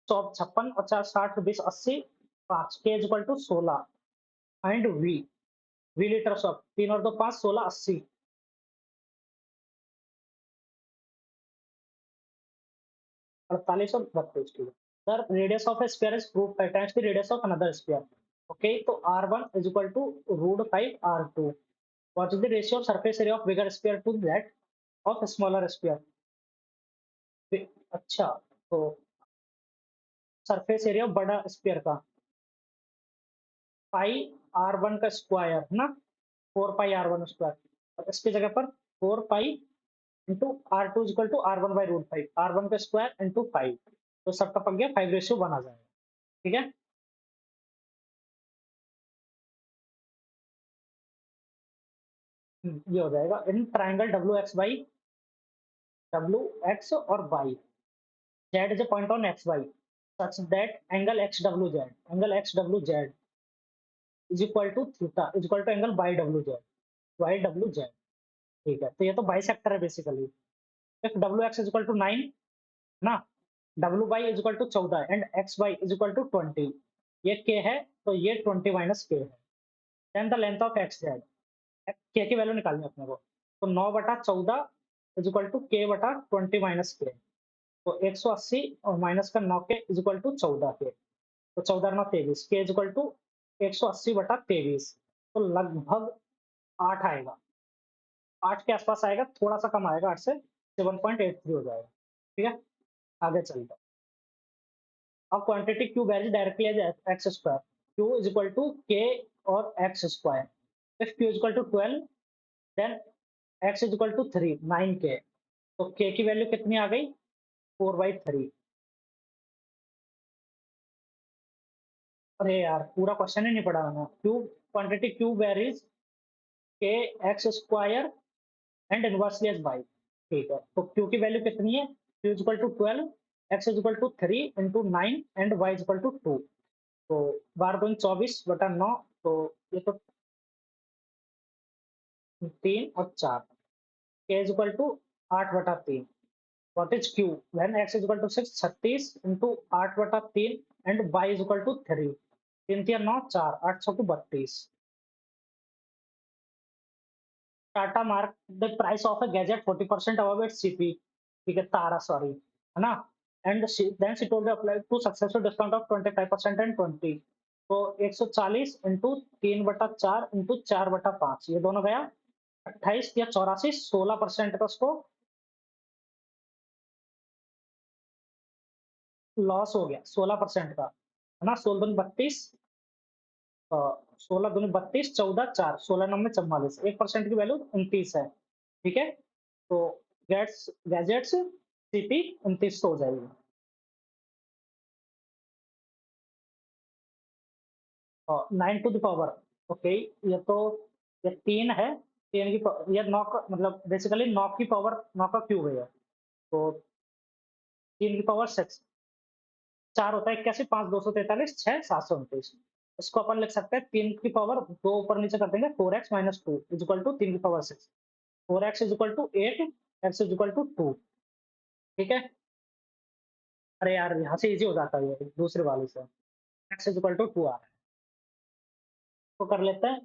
[SPEAKER 1] 156 50 60 20 80 5 K is equal to 16 and V litre of 3 और 2 5 16 80 48 और 32 की। Sir radius of A sphere is proof 5 times the radius of another sphere. Okay, तो R1 is equal to √5 R2। What is the ratio of surface area of bigger sphere to that of smaller sphere? अच्छा, तो सरफेस एरिया बड़ा स्फीयर का पाई R1 का स्क्वायर है ना, 4 पाई R1 स्क्वायर, और इसकी जगह पर 4 pi into R2 equal to R1 by √5, R1 का स्क्वायर इंटू 5, तो सब टपक गया, 5:1 आ जाएगा, ठीक है। ये हो जाएगा इन ट्राइंगल डब्ल्यू एक्स और Y, Z is a point on X Y such that angle X W Z is equal to theta is equal to angle Y W Z, ठीक है। तो ये तो बाई सेक्टर है basically. If W X is equal to 9 ना, W Y is equal to 14 and X Y is equal to 20, ये के है, तो ये 20 माइनस के है। Then the length of X Z, K की वैल्यू निकालनी है अपने को, तो 9 बटा 14 इज इक्वल टू के बटा 20 माइनस के, तो 180 और माइनस का 9 के इज इक्वल टू 14 के, तो 14 9 23 के इज इक्वल टू 180 बटा 23, तो लगभग 8 आएगा, 8 के आसपास आएगा, थोड़ा सा कम आएगा 8 से, 7.83 हो जाएगा, ठीक है। आगे चलते हैं। अब quantity Q value directly as X square, Q is equal to K और X square. If Q is equal to 12 then X is equal to 3 9K, तो के की वैल्यू कितनी आ गई, 4/3। अरे यार पूरा क्वेश्चन ही नहीं पढ़ा मैंने। Q quantity Q varies K X square and inversely as Y, ठीक है। तो क्यू की वैल्यू कितनी है, Q is equal to 12, X is equal to 3 into 9 and Y is equal to 2, तो 12 24 बटा 9, तो ये तो 3 और 4, के इज इक्वल टू 8 बटा 3। What is Q when X is equal to 6 36 into 8 बटा 3 and Y is equal to 3, 3 3 9 4 8 6 32। Tata mark the price of a gadget 40% above its CP, ठीक है, तारा सॉरी, है ना, and then she told apply to successful discount of 25% and 20, तो 140 इंटू 3/4 इंटू 4/5, ये दोनों गया 28 या 84, 16% का उसको लॉस हो गया, 16% का, है ना, 16 दूनी 32, 16 दूनी 32 14 4 16 9 44, 1% की वैल्यू 29 है, ठीक है। तो गैजेट्स सीपी 29 हो जाएगी। 9 टू द पावर। ओके, ये तो ये 3 है, 3 की ये 9 का मतलब बेसिकली 9 की पावर 9 का क्यूब है ये। तो 3 की पावर 6 4 होता है 81, 5 243, 6 729। इसको अपन लिख सकते हैं 3 की पावर 2 ऊपर नीचे कर देंगे 4x minus 2 is equal to 3 की power 6। 4x is equal to 8, x is equal to 2। ठीक है। अरे यार यहाँ से इजी हो जाता है ये दूसरे वाले से। x इज इक्वल टू 2 आ रहा है। तो कर लेते हैं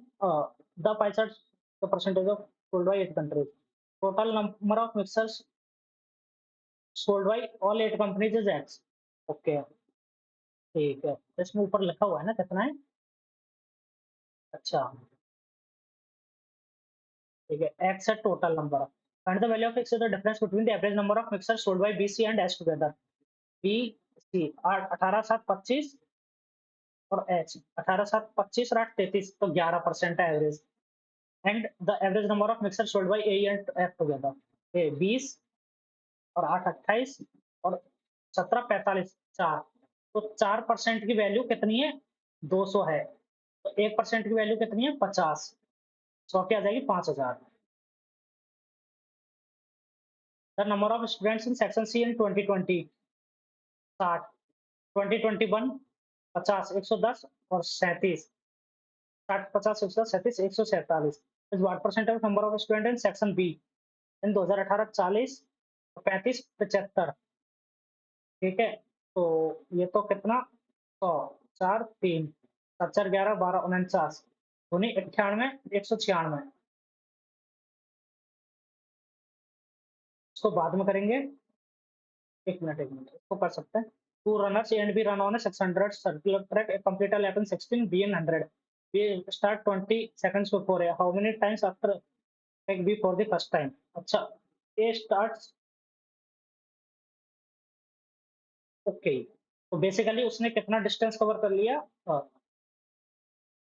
[SPEAKER 1] the pie chart the percentage of sold by 8 countries. Total number of mixers sold bye all 8 companies is x। Okay, ठीक है। तो इसमें ऊपर लिखा हुआ है ना कितना है। अच्छा, ठीक है। x है total number. Find the value of x is the difference between the average number of mixers sold by B C and H together. B C 18 7 25 और एच 18 7 25 और 8 33, तो 11% है average. And the average number of mixer sold by A and F together. A 20 और 8 28 और 17 45 4। तो 4% की वैल्यू कितनी है? 200 है। तो 1% की वैल्यू कितनी है? 50। 100 की आ जाएगी 5000। The number of students in section C in 2020 60, 2021 50 110 और 37। 60 50 110 37 147 is what percent of number of student in section be in 2018 40 35 75। ठीक है। तो ये तो कितना 100 4 3 7 4 11 12 49 दूनी 98 196। इसको बाद में करेंगे। एक मिनट इसको कर सकते हैं। Two runners A and B run on a 600 circular track complete a lap in 16 b in 100। we start 20 seconds before a, how many times after like b for the first time। अच्छा, a starts। ओके, तो बेसिकली उसने कितना डिस्टेंस कवर कर लिया?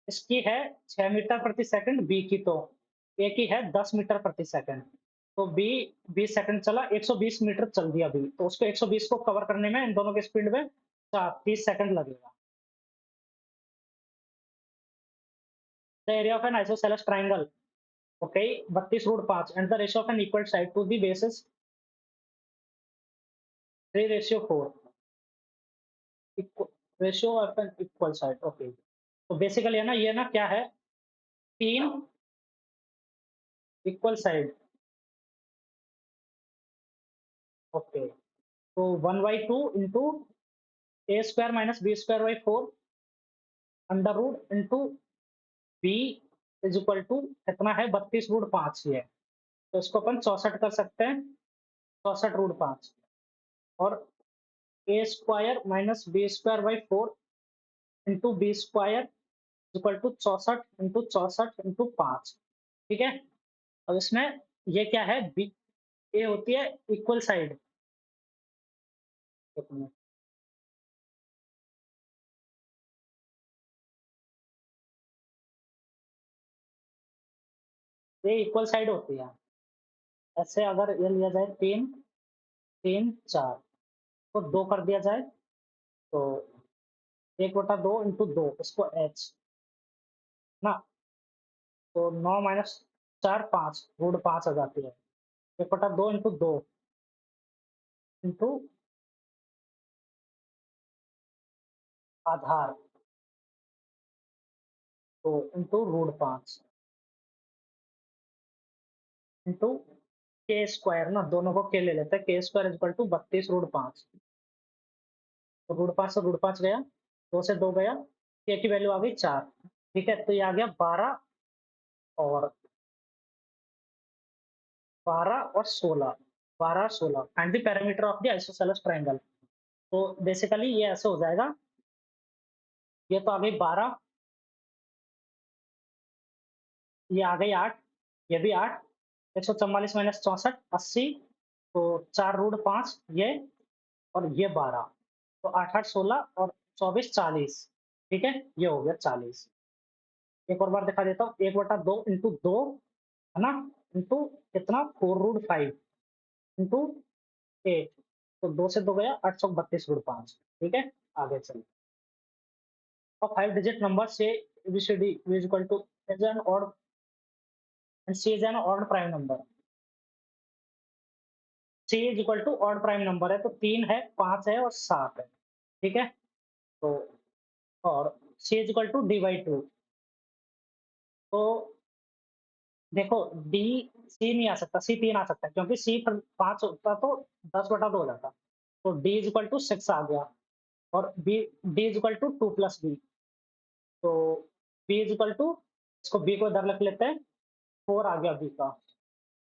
[SPEAKER 1] इसकी है 6 मीटर प्रति सेकंड, बी की तो ए की है 10 मीटर प्रति सेकंड। तो बी 20 सेकंड चला, 120 मीटर चल दिया बी, तो उसको 120 को कवर करने में इन दोनों की स्पीड में 30 सेकंड लगेगा। The area of an isosceles triangle. Okay, 32 root 5 and the ratio of an equal side to the basis 3:4। Ratio of an equal side. Okay, तो बेसिकली है ना, ये ना क्या है, 3 इक्वल साइड। ओके, तो 1/2 into A square minus B square by 4 under root into B is equal to कितना है, 32 रूट 5 ही है। तो इसको अपन 64 कर सकते हैं, 64 रूट 5। और A square minus B square by 4 into B square equal to 64 into 64 into 5। ठीक है। अब इसमें ये क्या है, बी ए होती है इक्वल साइड। ये इक्वल साइड होती है। ऐसे अगर ये लिया जाए 3 3 4 को 2 कर दिया जाए, तो 1/2 इंटू 2 इसको एच ना, तो 9 माइनस 4 5 रूट 5 आ जाती है। 1/2 इंटू 2 इंटू आधार, तो इंटू रूट 5 इंटू के स्क्वायर ना, दोनों को के ले लेते हैं। के स्क्वायर इक्वल टू 32 रूट 5। तो रूट 5 से रूट 5 गया, 2 से 2 गया, के की वैल्यू आ गई 4। ठीक है, तो ये आ गया 12 और 12 और 16। 12 16 find the parameter of the isosceles triangle. तो बेसिकली ये ऐसे हो जाएगा, ये तो आ गई 12, ये आ गई 8, ये भी 8, 144 माइनस 64 80, तो 4 रूट 5 ये, और ये 12, तो 8 8 16 और 24 40। ठीक है, ये हो गया 40। एक और बार दिखा देता हूँ, 1/2 इंटू 2 है ना, इंटू कितना 4 रूट 5 इंटू 8, तो 2 से 2 गया 832 रूट 5। ठीक है, आगे चलिए। A 5-digit number, say ABCD, is equal to is an odd and C is an odd prime number. C is equal to odd prime number है, तो 3 है, 5 है और 7 है, ठीक है? तो और C is equal to D/2, तो देखो D C नहीं आ सकता, C 3 आ सकता है, क्योंकि C पर 5 होता तो 10/2 हो जाता, तो D is equal to 6 आ गया, और D is equal to 2 + B, तो B is equal to, इसको B को इधर लिख लेते हैं, 4 आ गया B का,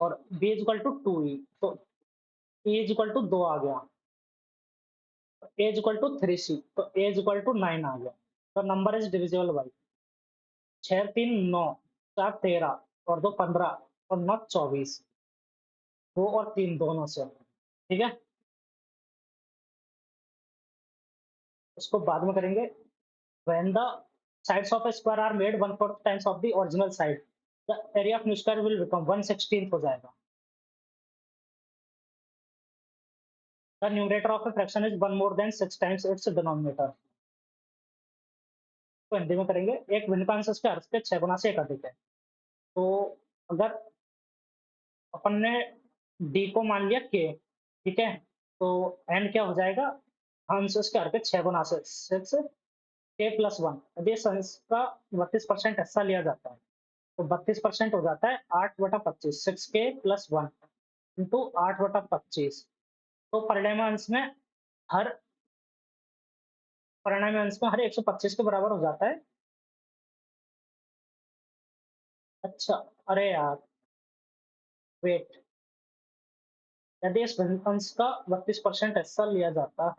[SPEAKER 1] और B is equal to 2E, तो E is equal to 2 आ गया, A is equal to 3C, तो A is equal to 9 आ गया, तो नंबर इज डिविजिबल बाई 6 3 9 4 13 और 2 15 और 9 24, 2 और 3 दोनों से, ठीक है? उसको बाद में करेंगे। When the sides of a square are made 1/4 times of the original side, the area of new square will become 1/16 हो जाएगा। The numerator of a fraction is 1 more than 6 times its denominator। तो हिंदी में करेंगे, एक भिन्नकांश उसके अर्थ के 6 गुना से एक अधिक है। तो अगर अपन ने d को मान लिया k, ठीक है? तो n क्या हो जाएगा? अंश उसके हर के 6 गुना से 6 k + 1, यदि इस अंश का 32% हिस्सा लिया जाता है, तो 32% हो जाता है 8/25, 6k + 1 इंटू 8/25। तो हर परिणामी अंश में हर 125 के बराबर हो जाता है। अच्छा, अरे यार, वेट, यदि इस अंश का 32% हिस्सा लिया जाता है,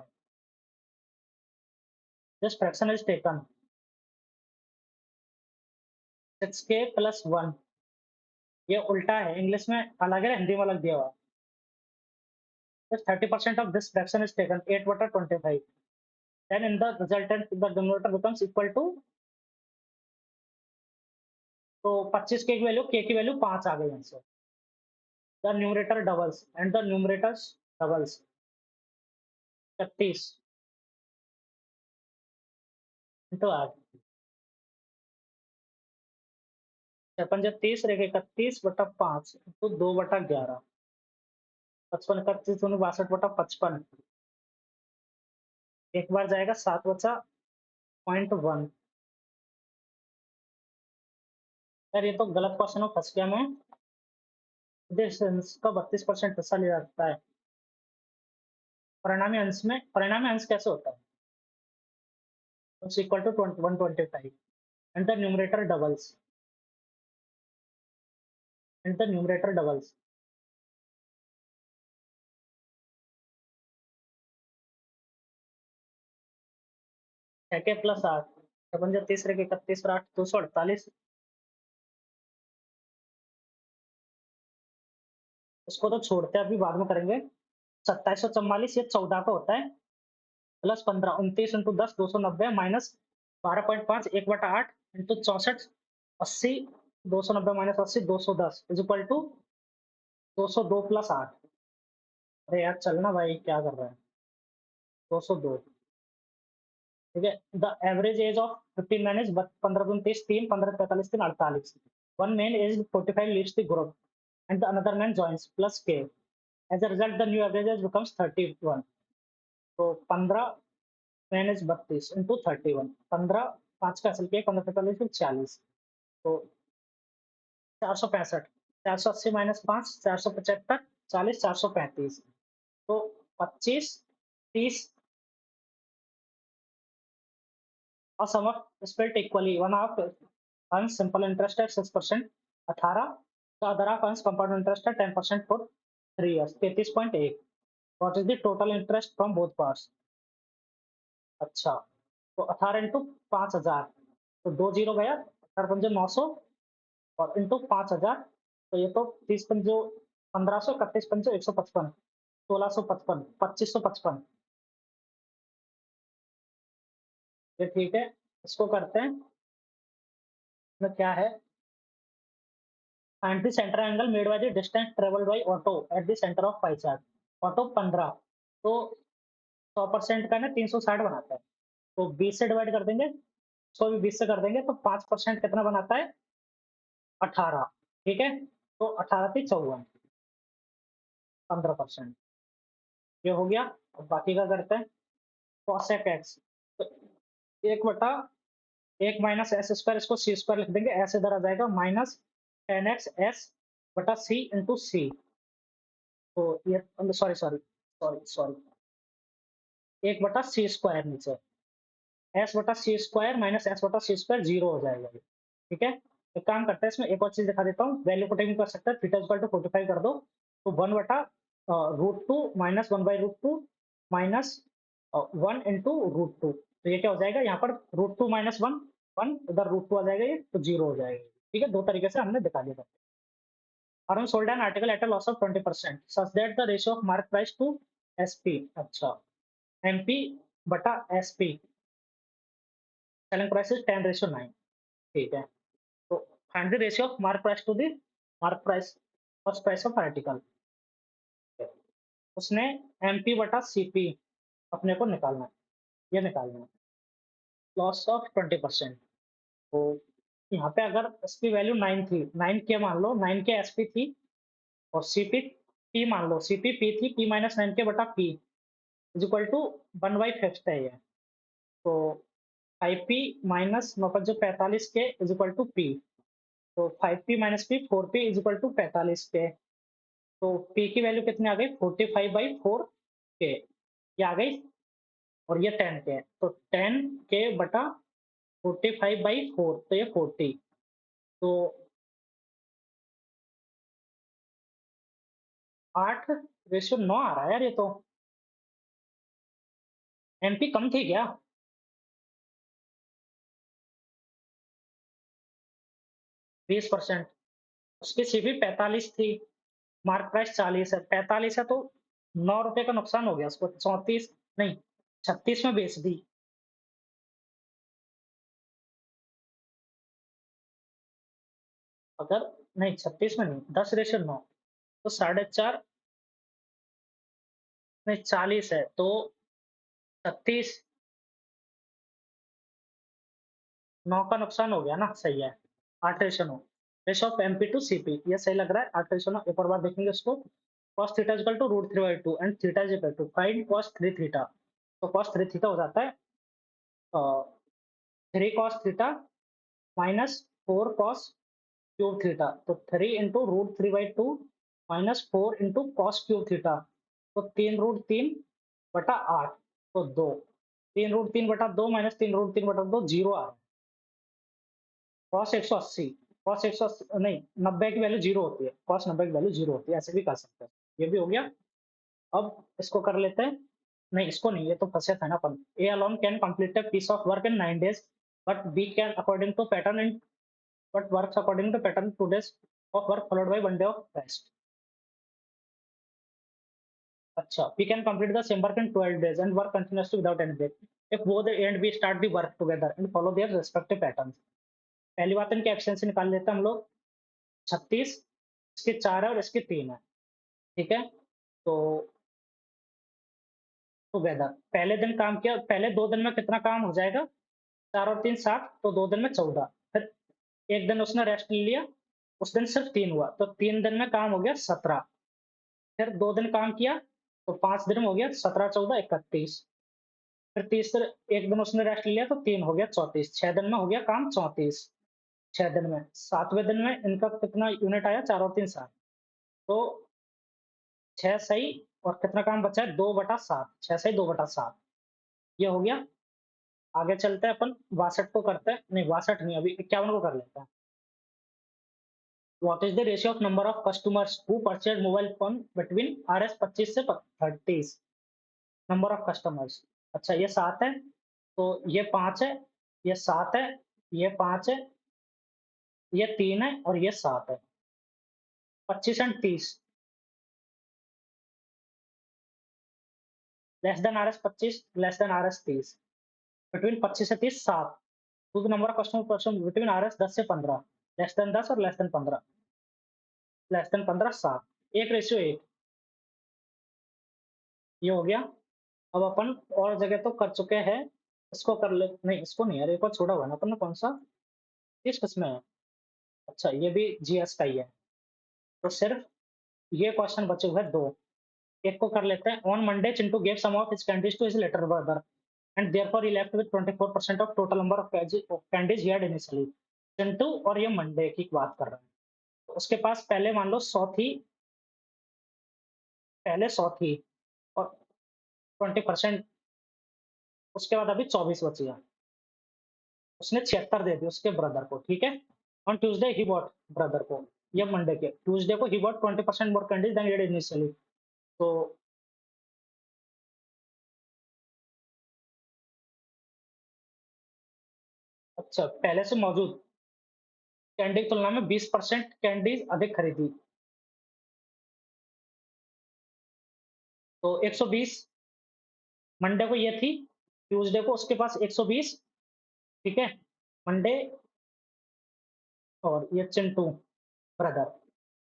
[SPEAKER 1] this fraction is taken 6k + 1, ये उल्टा है, इंग्लिश में अलग है, हिंदी में अलग दिया हुआ है। If 30% of this fraction is taken, 8/25, then in the resultant the denominator becomes equal to, तो 25 k की वैल्यू, k की वैल्यू 5 आ गई answer. The numerator doubles and the numerators doubles, 36 into 8, 56 रहेगा, 31/5 इंटू 2/11, 55 31 दूनी 62/55, एक बार जाएगा 7 बचा 0.1। यार ये तो गलत क्वेश्चन में फंस गया मैं। डिस्टेंस का 32% हिस्सा लिया जाता है परिणामी अंश में, परिणामी अंश कैसे होता है? It's equal to 125 and the numerator doubles and the numerator doubles, के प्लस 8, 56 तीसरे के 31 और 8 248, इसको तो छोड़ते हैं, अभी बाद में करेंगे। 2744 ये 14 का होता है, plus 15 29 into 10 290 minus 12.5 1/8 into 64 80 290 minus 80 210 is equal to 202 + 8। अरे यार चलना भाई, क्या कर रहा है? 202, ठीक है? The average age of 15 man is 15 दूनी 30 3 15 45 3 48, one man age 45 leaves the group and the another man joins plus k, as a result the new average age becomes 31। तो 15 माइनस 32 इंटू 31, 15 5 का असल के 15 45 फिर 40, तो 465, 480 माइनस 5 475 40 435, तो 25 30 और sum of split equally one of earn simple interest है 6%, 18 का other of earn compound interest है 10% for 3 years 33.1। What is the total interest from both parts? अच्छा, तो 18 इंटू 5000, तो 2 जीरो गया, 18 पंजे 900 और इंटू 5000, तो ये तो 30 पंजो 1500, 31 पंजो 155, 1655, 2555, ये ठीक है। इसको करते हैं, इसमें क्या है? Find the centre angle made by the distance travelled by auto at the centre of pie chart. Auto 15, तो 100% का ना 360 बनाता है, तो 20 से डिवाइड कर देंगे, इसको भी 20 से कर देंगे तो 5% कितना बनाता है? 18। ठीक है? तो 18 × 54, 15%। ये हो गया। अब बाकी का करते हैं। cosec x, तो 1 माइनस एस स्क्वायर, इसको सी स्क्वायर लिख देंगे, ऐसे इधर आ जाएगा, माइनस 10x s बटा सी इंटू सी। तो ये sorry sorry sorry sorry 1/c² नीचे, एस बटा सी स्क्वायर माइनस एस बटा सी स्क्वायर 0 हो जाएगा ये। ठीक है? एक काम करते हैं, इसमें एक और चीज दिखा देता हूँ, वैल्यू पुटिंग भी कर सकते हैं। थीटा इक्वल टू 45 कर दो, तो 1/√2 माइनस 1/√2 माइनस 1 इंटू √2। तो ये क्या हो जाएगा यहाँ पर? √2 माइनस 1, 1 इधर √2 आ जाएगा, ये तो 0 हो जाएगा। ठीक है? दो तरीके से हमने दिखा दिया। Arun sold an article at a loss of 20%, such that the ratio of mark price to SP, अच्छा, MP बटा SP, selling price is 10:9। ठीक है? तो find the ratio of mark price to the mark price, first price of article। उसने MP बटा CP अपने को निकालना है, ये निकालना है, लॉस ऑफ 20%। तो यहाँ पे अगर इसकी वैल्यू 9 थी, 9 के मान लो, 9 के SP थी, और CP P मान लो, CP P थी, P माइनस 9 के बटा P इज इक्वल टू 1/5 है ये। तो 5p माइनस 9 × 45 के इज इक्वल टू p। तो 5p minus p 4p is equal to 45 K. तो p की वैल्यू कितनी आ गई? 45/4 के, ये आ गई। और ये 10 के है, तो 10 के बटा 45/4, तो ये 40। तो 8:9 आ रहा है यार ये तो। एमपी कम थी क्या? 20%। उसकी सीपी 45 थी, मार्क प्राइस 40 है, 45 है, तो 9 रुपए का नुकसान हो गया उसको, 34 नहीं, 36 में बेच दी। अगर नहीं, 36 में नहीं, 10:9, तो 4.5, नहीं 40 है तो 36, 9 का नुकसान हो गया ना, सही है। 8:9, ratio of MP to CP, ये सही लग रहा है। 8:9, एक और बार देखेंगे इसको। cos theta equal to √3/2 and theta is equal to find cos 3 theta. तो cos 3 थीटा हो जाता है 3 cos theta minus 4 cos cube theta. तो 3 into √3/2 minus 4 into cos cube theta, तो 3√3/8, तो 2। 3√3/2 माइनस 3√3/2 0 आ रहा है। कॉस 180, कॉस 180 नहीं, 90 की वैल्यू 0 होती है, कॉस 90 की वैल्यू 0 होती है, ऐसे भी कर सकते हैं। ये भी हो गया। अब इसको कर लेते हैं। नहीं, इसको नहीं, ये तो फंसे थे ना अपन। A alone can complete a piece of work in 9 days, but B can according to pattern in but works according to pattern 2 days of work followed by 1 day of rest। अच्छा, we can complete the same work in 12 days and work continuously without any break if both A and B start the work together and follow their respective patterns। पहली बात, इनके एफिशिएंसी निकाल लेते हैं हम लोग। 36, इसके 4 है और इसके 3 है। ठीक है? तो टुगेदर पहले दिन काम किया, पहले 2 दिन में कितना काम हो जाएगा? 4 और 3 7, तो 2 दिन में 14। फिर एक दिन उसने रेस्ट ले लिया, उस दिन सिर्फ 3 हुआ, तो 3 दिन में काम हो गया 17। फिर 2 दिन काम किया, तो 5 दिन में हो गया 17 14 31। फिर तीसरे एक दिन उसने रेस्ट लिया, तो 3 हो गया 34। 6 दिन में हो गया काम 34, 6 दिन में। 7वें दिन में इनका कितना यूनिट आया? 4 और 3 7, तो 6 सही, और कितना काम बचा है? 2/7, 6 सही 2/7, ये हो गया। आगे चलते हैं अपन, 62 को करते हैं, नहीं 62 नहीं, अभी 51 को कर लेते हैं। What is the ratio of number of customers who purchase mobile phone between RS 25 से 30? नंबर ऑफ कस्टमर्स, अच्छा ये 7 है, तो ये 5 है, ये 7 है, ये 5 है, ये 3 है, और ये 7 है। 25 एंड 30, less than RS 25, less than RS 30, between 25 से 30 7। To the number of customer person between RS 10 से 15, लेस देन 10 और लेस देन 15, लेस देन 15 7, 1:1। ये हो गया। अब अपन और जगह तो कर चुके हैं, इसको कर ले, नहीं इसको नहीं यार, एक और छोड़ा हुआ है ना अपन ने, कौन सा, किस किसमें है? अच्छा ये भी जीएस का ही है। तो सिर्फ ये क्वेश्चन बचे हुए हैं दो। एक को कर लेते हैं। On Monday Chintu gave some of his candies to his little brother and therefore he left with 24% of total number of candies he had initially. Chintu और ये मंडे की बात कर रहे हैं। तो उसके पास पहले मान लो 100 थी, पहले 100 थी और 20%, उसके बाद अभी 24 बची है। उसने 76 दे दी उसके ब्रदर को, ठीक है। On Tuesday he bought brother को, ये मंडे के ट्यूसडे को he bought 20% more candies than he did initially. तो अच्छा, पहले से मौजूद कैंडी की तुलना में 20% कैंडीज अधिक खरीदी, तो 120 मंडे को ये थी, ट्यूसडे को उसके पास 120, ठीक है। मंडे और ये Chintu brother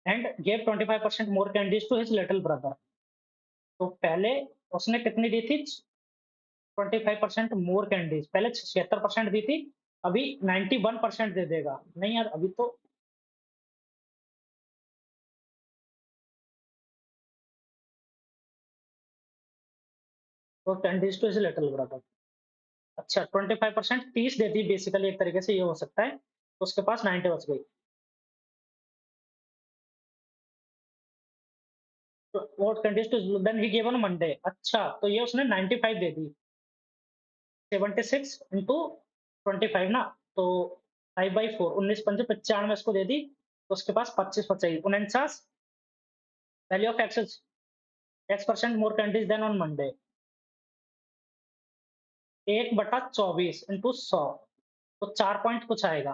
[SPEAKER 1] and gave 25% more candies to his little brother. तो पहले उसने कितनी दी थी? 25% मोर कैंडीज, पहले 76% दी थी, अभी 91% दे देगा। नहीं यार अभी तो candies to his little brother. अच्छा 25% 30 दे दी बेसिकली, एक तरीके से ये हो सकता है, तो उसके पास 90 बच गई। तो what candies to then he given Monday, अच्छा तो ये उसने 95 दे दी। 76 इंटू 25 ना, तो 5/4, 19 पंजे 95 इसको दे दी, तो उसके पास 25 बचेगी। 49 value of x% more candies than on Monday, 1/24 into 100, तो 4 पॉइंट कुछ आएगा,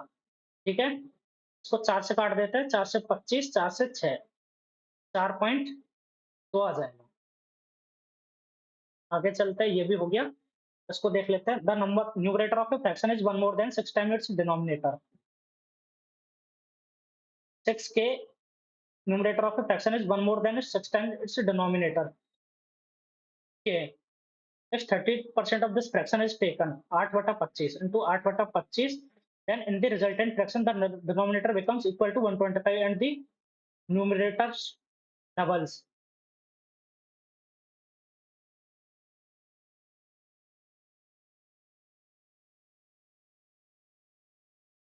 [SPEAKER 1] ठीक है। इसको 4 से काट देते हैं, 4 से 25, 4 से 6, 4.2 आ जाएगा। आगे चलते हैं, ये भी हो गया। इसको देख लेते हैं। The number numerator of a fraction is one more than 6 time it's denominator. 6 के numerator of a fraction is one more than 6 time it's denominator के। if 30% of this fraction is taken, 8/25 into 8/25, then in the resultant fraction the denominator becomes equal to 125 and the numerator doubles.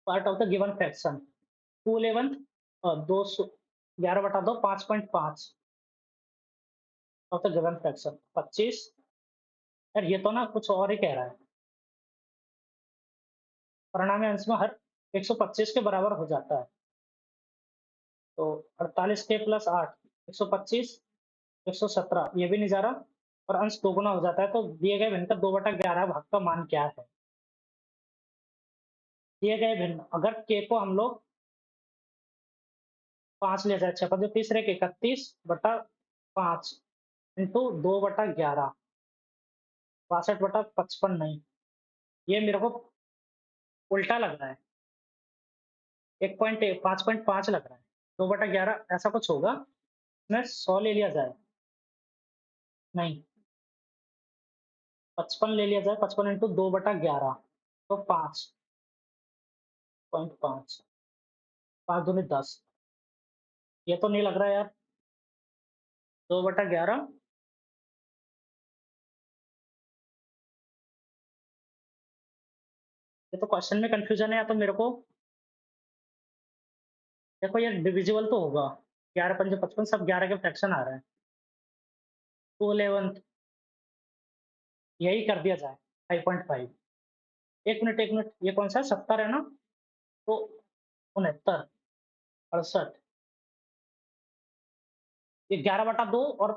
[SPEAKER 1] Part of the given fraction 2/11 211/2 5.5 of the given fraction 25। यार ये तो ना कुछ और ही कह रहा है। परिणामी अंश में हर 125 के बराबर हो जाता है, तो 48 के प्लस 8 125 117 ये भी नहीं जा रहा, और अंश दोगुना हो जाता है। तो दिए गए भिन्न का 2/11 भाग का मान क्या है? दिए गए भिन्न अगर के को हम लोग 5 ले जाए, 6 5 तीसरे के 31/5 इंटू 2/11, 62/55 नहीं, ये मेरे को उल्टा लग रहा है। 5.5 लग रहा है, 2/11 ऐसा कुछ होगा। इसमें 100 ले लिया जाए, नहीं 55 ले लिया जाए, 55 इंटू 2/11 तो 5.5, 5 दूनी 10, ये तो नहीं लग रहा यार। 2/11, ये तो क्वेश्चन में कंफ्यूजन है, या तो मेरे को देखो ये डिविजिबल तो होगा। 11×5 = 55, सब 11 के फ्रैक्शन आ रहे हैं। 2/11 यही कर दिया जाए, 5.5। एक मिनट ये कौन सा 70 है ना, तो 69, 68, ये 11/2 और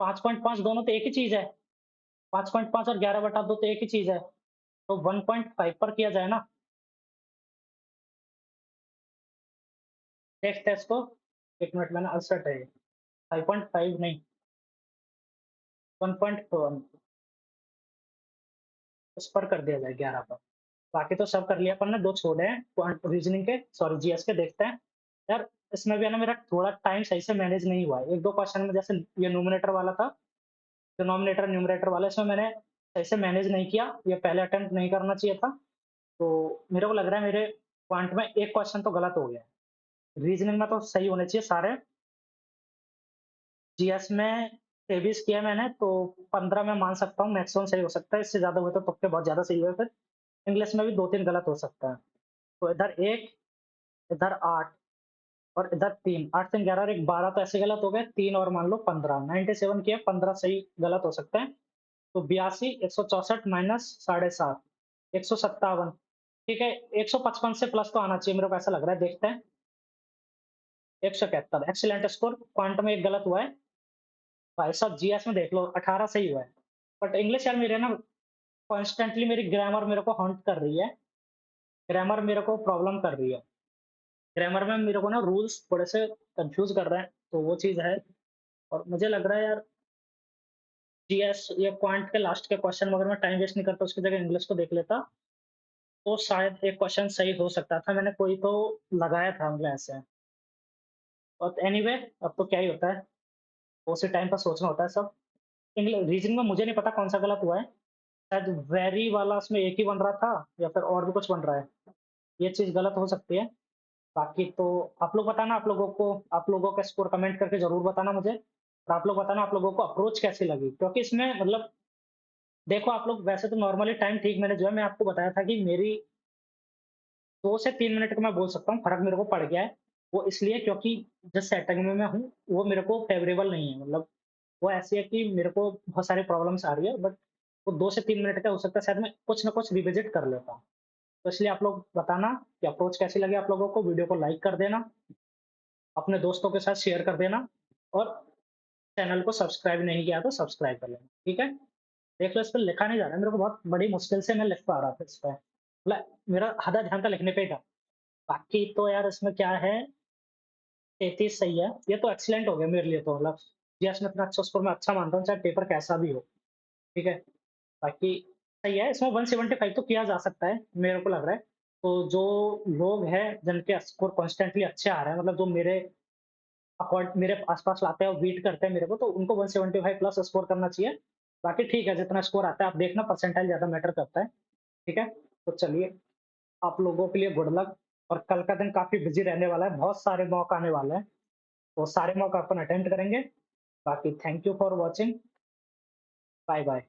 [SPEAKER 1] 5.5 दोनों तो एक ही चीज है। 5.5 और 11/2 तो एक ही चीज है, तो 1.5 पर किया जाए ना। देखते हैं इसको, एक मिनट मैंने 68 है, 5.5 नहीं, 1.4 उस पर कर दिया जाए 11 पर। बाकी तो सब कर लिया अपन ने, दो छोड़े हैं रीजनिंग के, सॉरी जीएस के। देखते हैं यार, इसमें भी है ना मेरा थोड़ा टाइम सही से मैनेज नहीं हुआ है। एक दो क्वेश्चन में जैसे ये न्यूमरेटर वाला था, डिनोमिनेटर न्यूमरेटर वाला, इसमें मैंने सही से मैनेज नहीं किया, ये पहले अटेम्प्ट नहीं करना चाहिए था। तो मेरे को लग रहा है मेरे क्वांट में एक क्वेश्चन तो गलत हो गया है। रीजनिंग में तो सही होने चाहिए सारे। जीएस में 23 किया मैंने, तो 15 मैं मान सकता हूँ मैक्सिमम सही हो सकता है, इससे ज़्यादा हुए तो तुक्के बहुत ज़्यादा सही हुए फिर। इंग्लिश में भी 2-3 गलत हो सकता है। तो इधर 1, इधर 8 और इधर 3, 8 3 11 और 1 12, तो ऐसे गलत हो गए, 3 और मान लो 15, 97 किया, 15 सही गलत हो सकते हैं। तो 82, 164 माइनस 7.5, 157, ठीक है। 155 से प्लस तो आना चाहिए, मेरे को ऐसा लग रहा है, देखते हैं। 171, एक्सीलेंट स्कोर। क्वांट में एक गलत हुआ है। भाई साहब जीएस में देख लो 18 सही हुआ है। बट इंग्लिश यार मेरे ना कॉन्स्टेंटली मेरी ग्रामर मेरे को हॉन्ट कर रही है। ग्रामर मेरे को प्रॉब्लम कर रही है। ग्रामर में मेरे को ना रूल्स थोड़े से कंफ्यूज कर रहे हैं, तो वो चीज़ है। और मुझे लग रहा है यार, जीएस या क्वांट के लास्ट के क्वेश्चन में अगर मैं टाइम वेस्ट नहीं करता, उसकी जगह इंग्लिश को देख लेता, तो शायद एक क्वेश्चन सही हो सकता था। मैंने कोई तो लगाया था मतलब ऐसे। बट एनीवे, अब तो क्या ही होता है, उसी टाइम पर सोचना होता है सब। रीजनिंग में मुझे नहीं पता कौन सा गलत हुआ है। शायद वेरी वाला उसमें एक ही बन रहा था, या फिर और भी कुछ बन रहा है। ये चीज़ गलत हो सकती है। बाकी तो आप लोग बताना, आप लोगों का स्कोर कमेंट करके ज़रूर बताना मुझे। और आप लोग बताना आप लोगों को अप्रोच कैसी लगी? क्योंकि इसमें मतलब देखो, आप लोग वैसे तो नॉर्मली टाइम ठीक मैंने जो है मैं आपको बताया था कि मेरी 2 से 3 मिनट का मैं बोल सकता हूँ, फ़र्क मेरे को पड़ गया है। वो इसलिए क्योंकि जिस सेटिंग में मैं हूँ, वो मेरे को फ़ेवरेबल नहीं है। मतलब वो ऐसी है कि मेरे को बहुत सारी प्रॉब्लम्स आ रही है, बट वो 2 से 3 मिनट का हो सकता है, शायद मैं कुछ ना कुछ रिविज़िट कर लेता हूँ। तो इसलिए आप लोग बताना कि अप्रोच कैसी लगी आप लोगों को। वीडियो को लाइक कर देना, अपने दोस्तों के साथ शेयर कर देना, और चैनल को सब्सक्राइब नहीं किया तो सब्सक्राइब कर लेना, ठीक है? देख लो, इस पे लिखा नहीं जा रहा है, मेरे को बहुत बड़ी मुश्किल से मैं लिख पा रहा था इस पे। मतलब मेरा आधा ध्यान था लिखने पे ही था। बाकी तो यार इसमें क्या है, 33 सही है, ये तो एक्सीलेंट हो गया मेरे लिए तो। मतलब जीएस में इतना अच्छा स्कोर मैं अच्छा मानता हूँ, चाहे पेपर कैसा भी हो, ठीक है? बाकी सही है, इसमें 175 तो किया जा सकता है, मेरे को लग रहा है। तो जो लोग हैं जिनके स्कोर कॉन्स्टेंटली अच्छे आ रहे हैं, मतलब जो मेरे आस-पास लाते हैं और बीट करते हैं मेरे को, तो उनको 175 प्लस स्कोर करना चाहिए। बाकी ठीक है, जितना स्कोर आता है आप देखना, परसेंटाइल ज़्यादा मैटर करता है, ठीक है? तो चलिए, आप लोगों के लिए गुड लक। और कल का दिन काफ़ी बिज़ी रहने वाला है, बहुत सारे मॉक आने वाले हैं, तो सारे मॉक अपन अटेम्प्ट करेंगे। बाकी thank you for watching. Bye bye.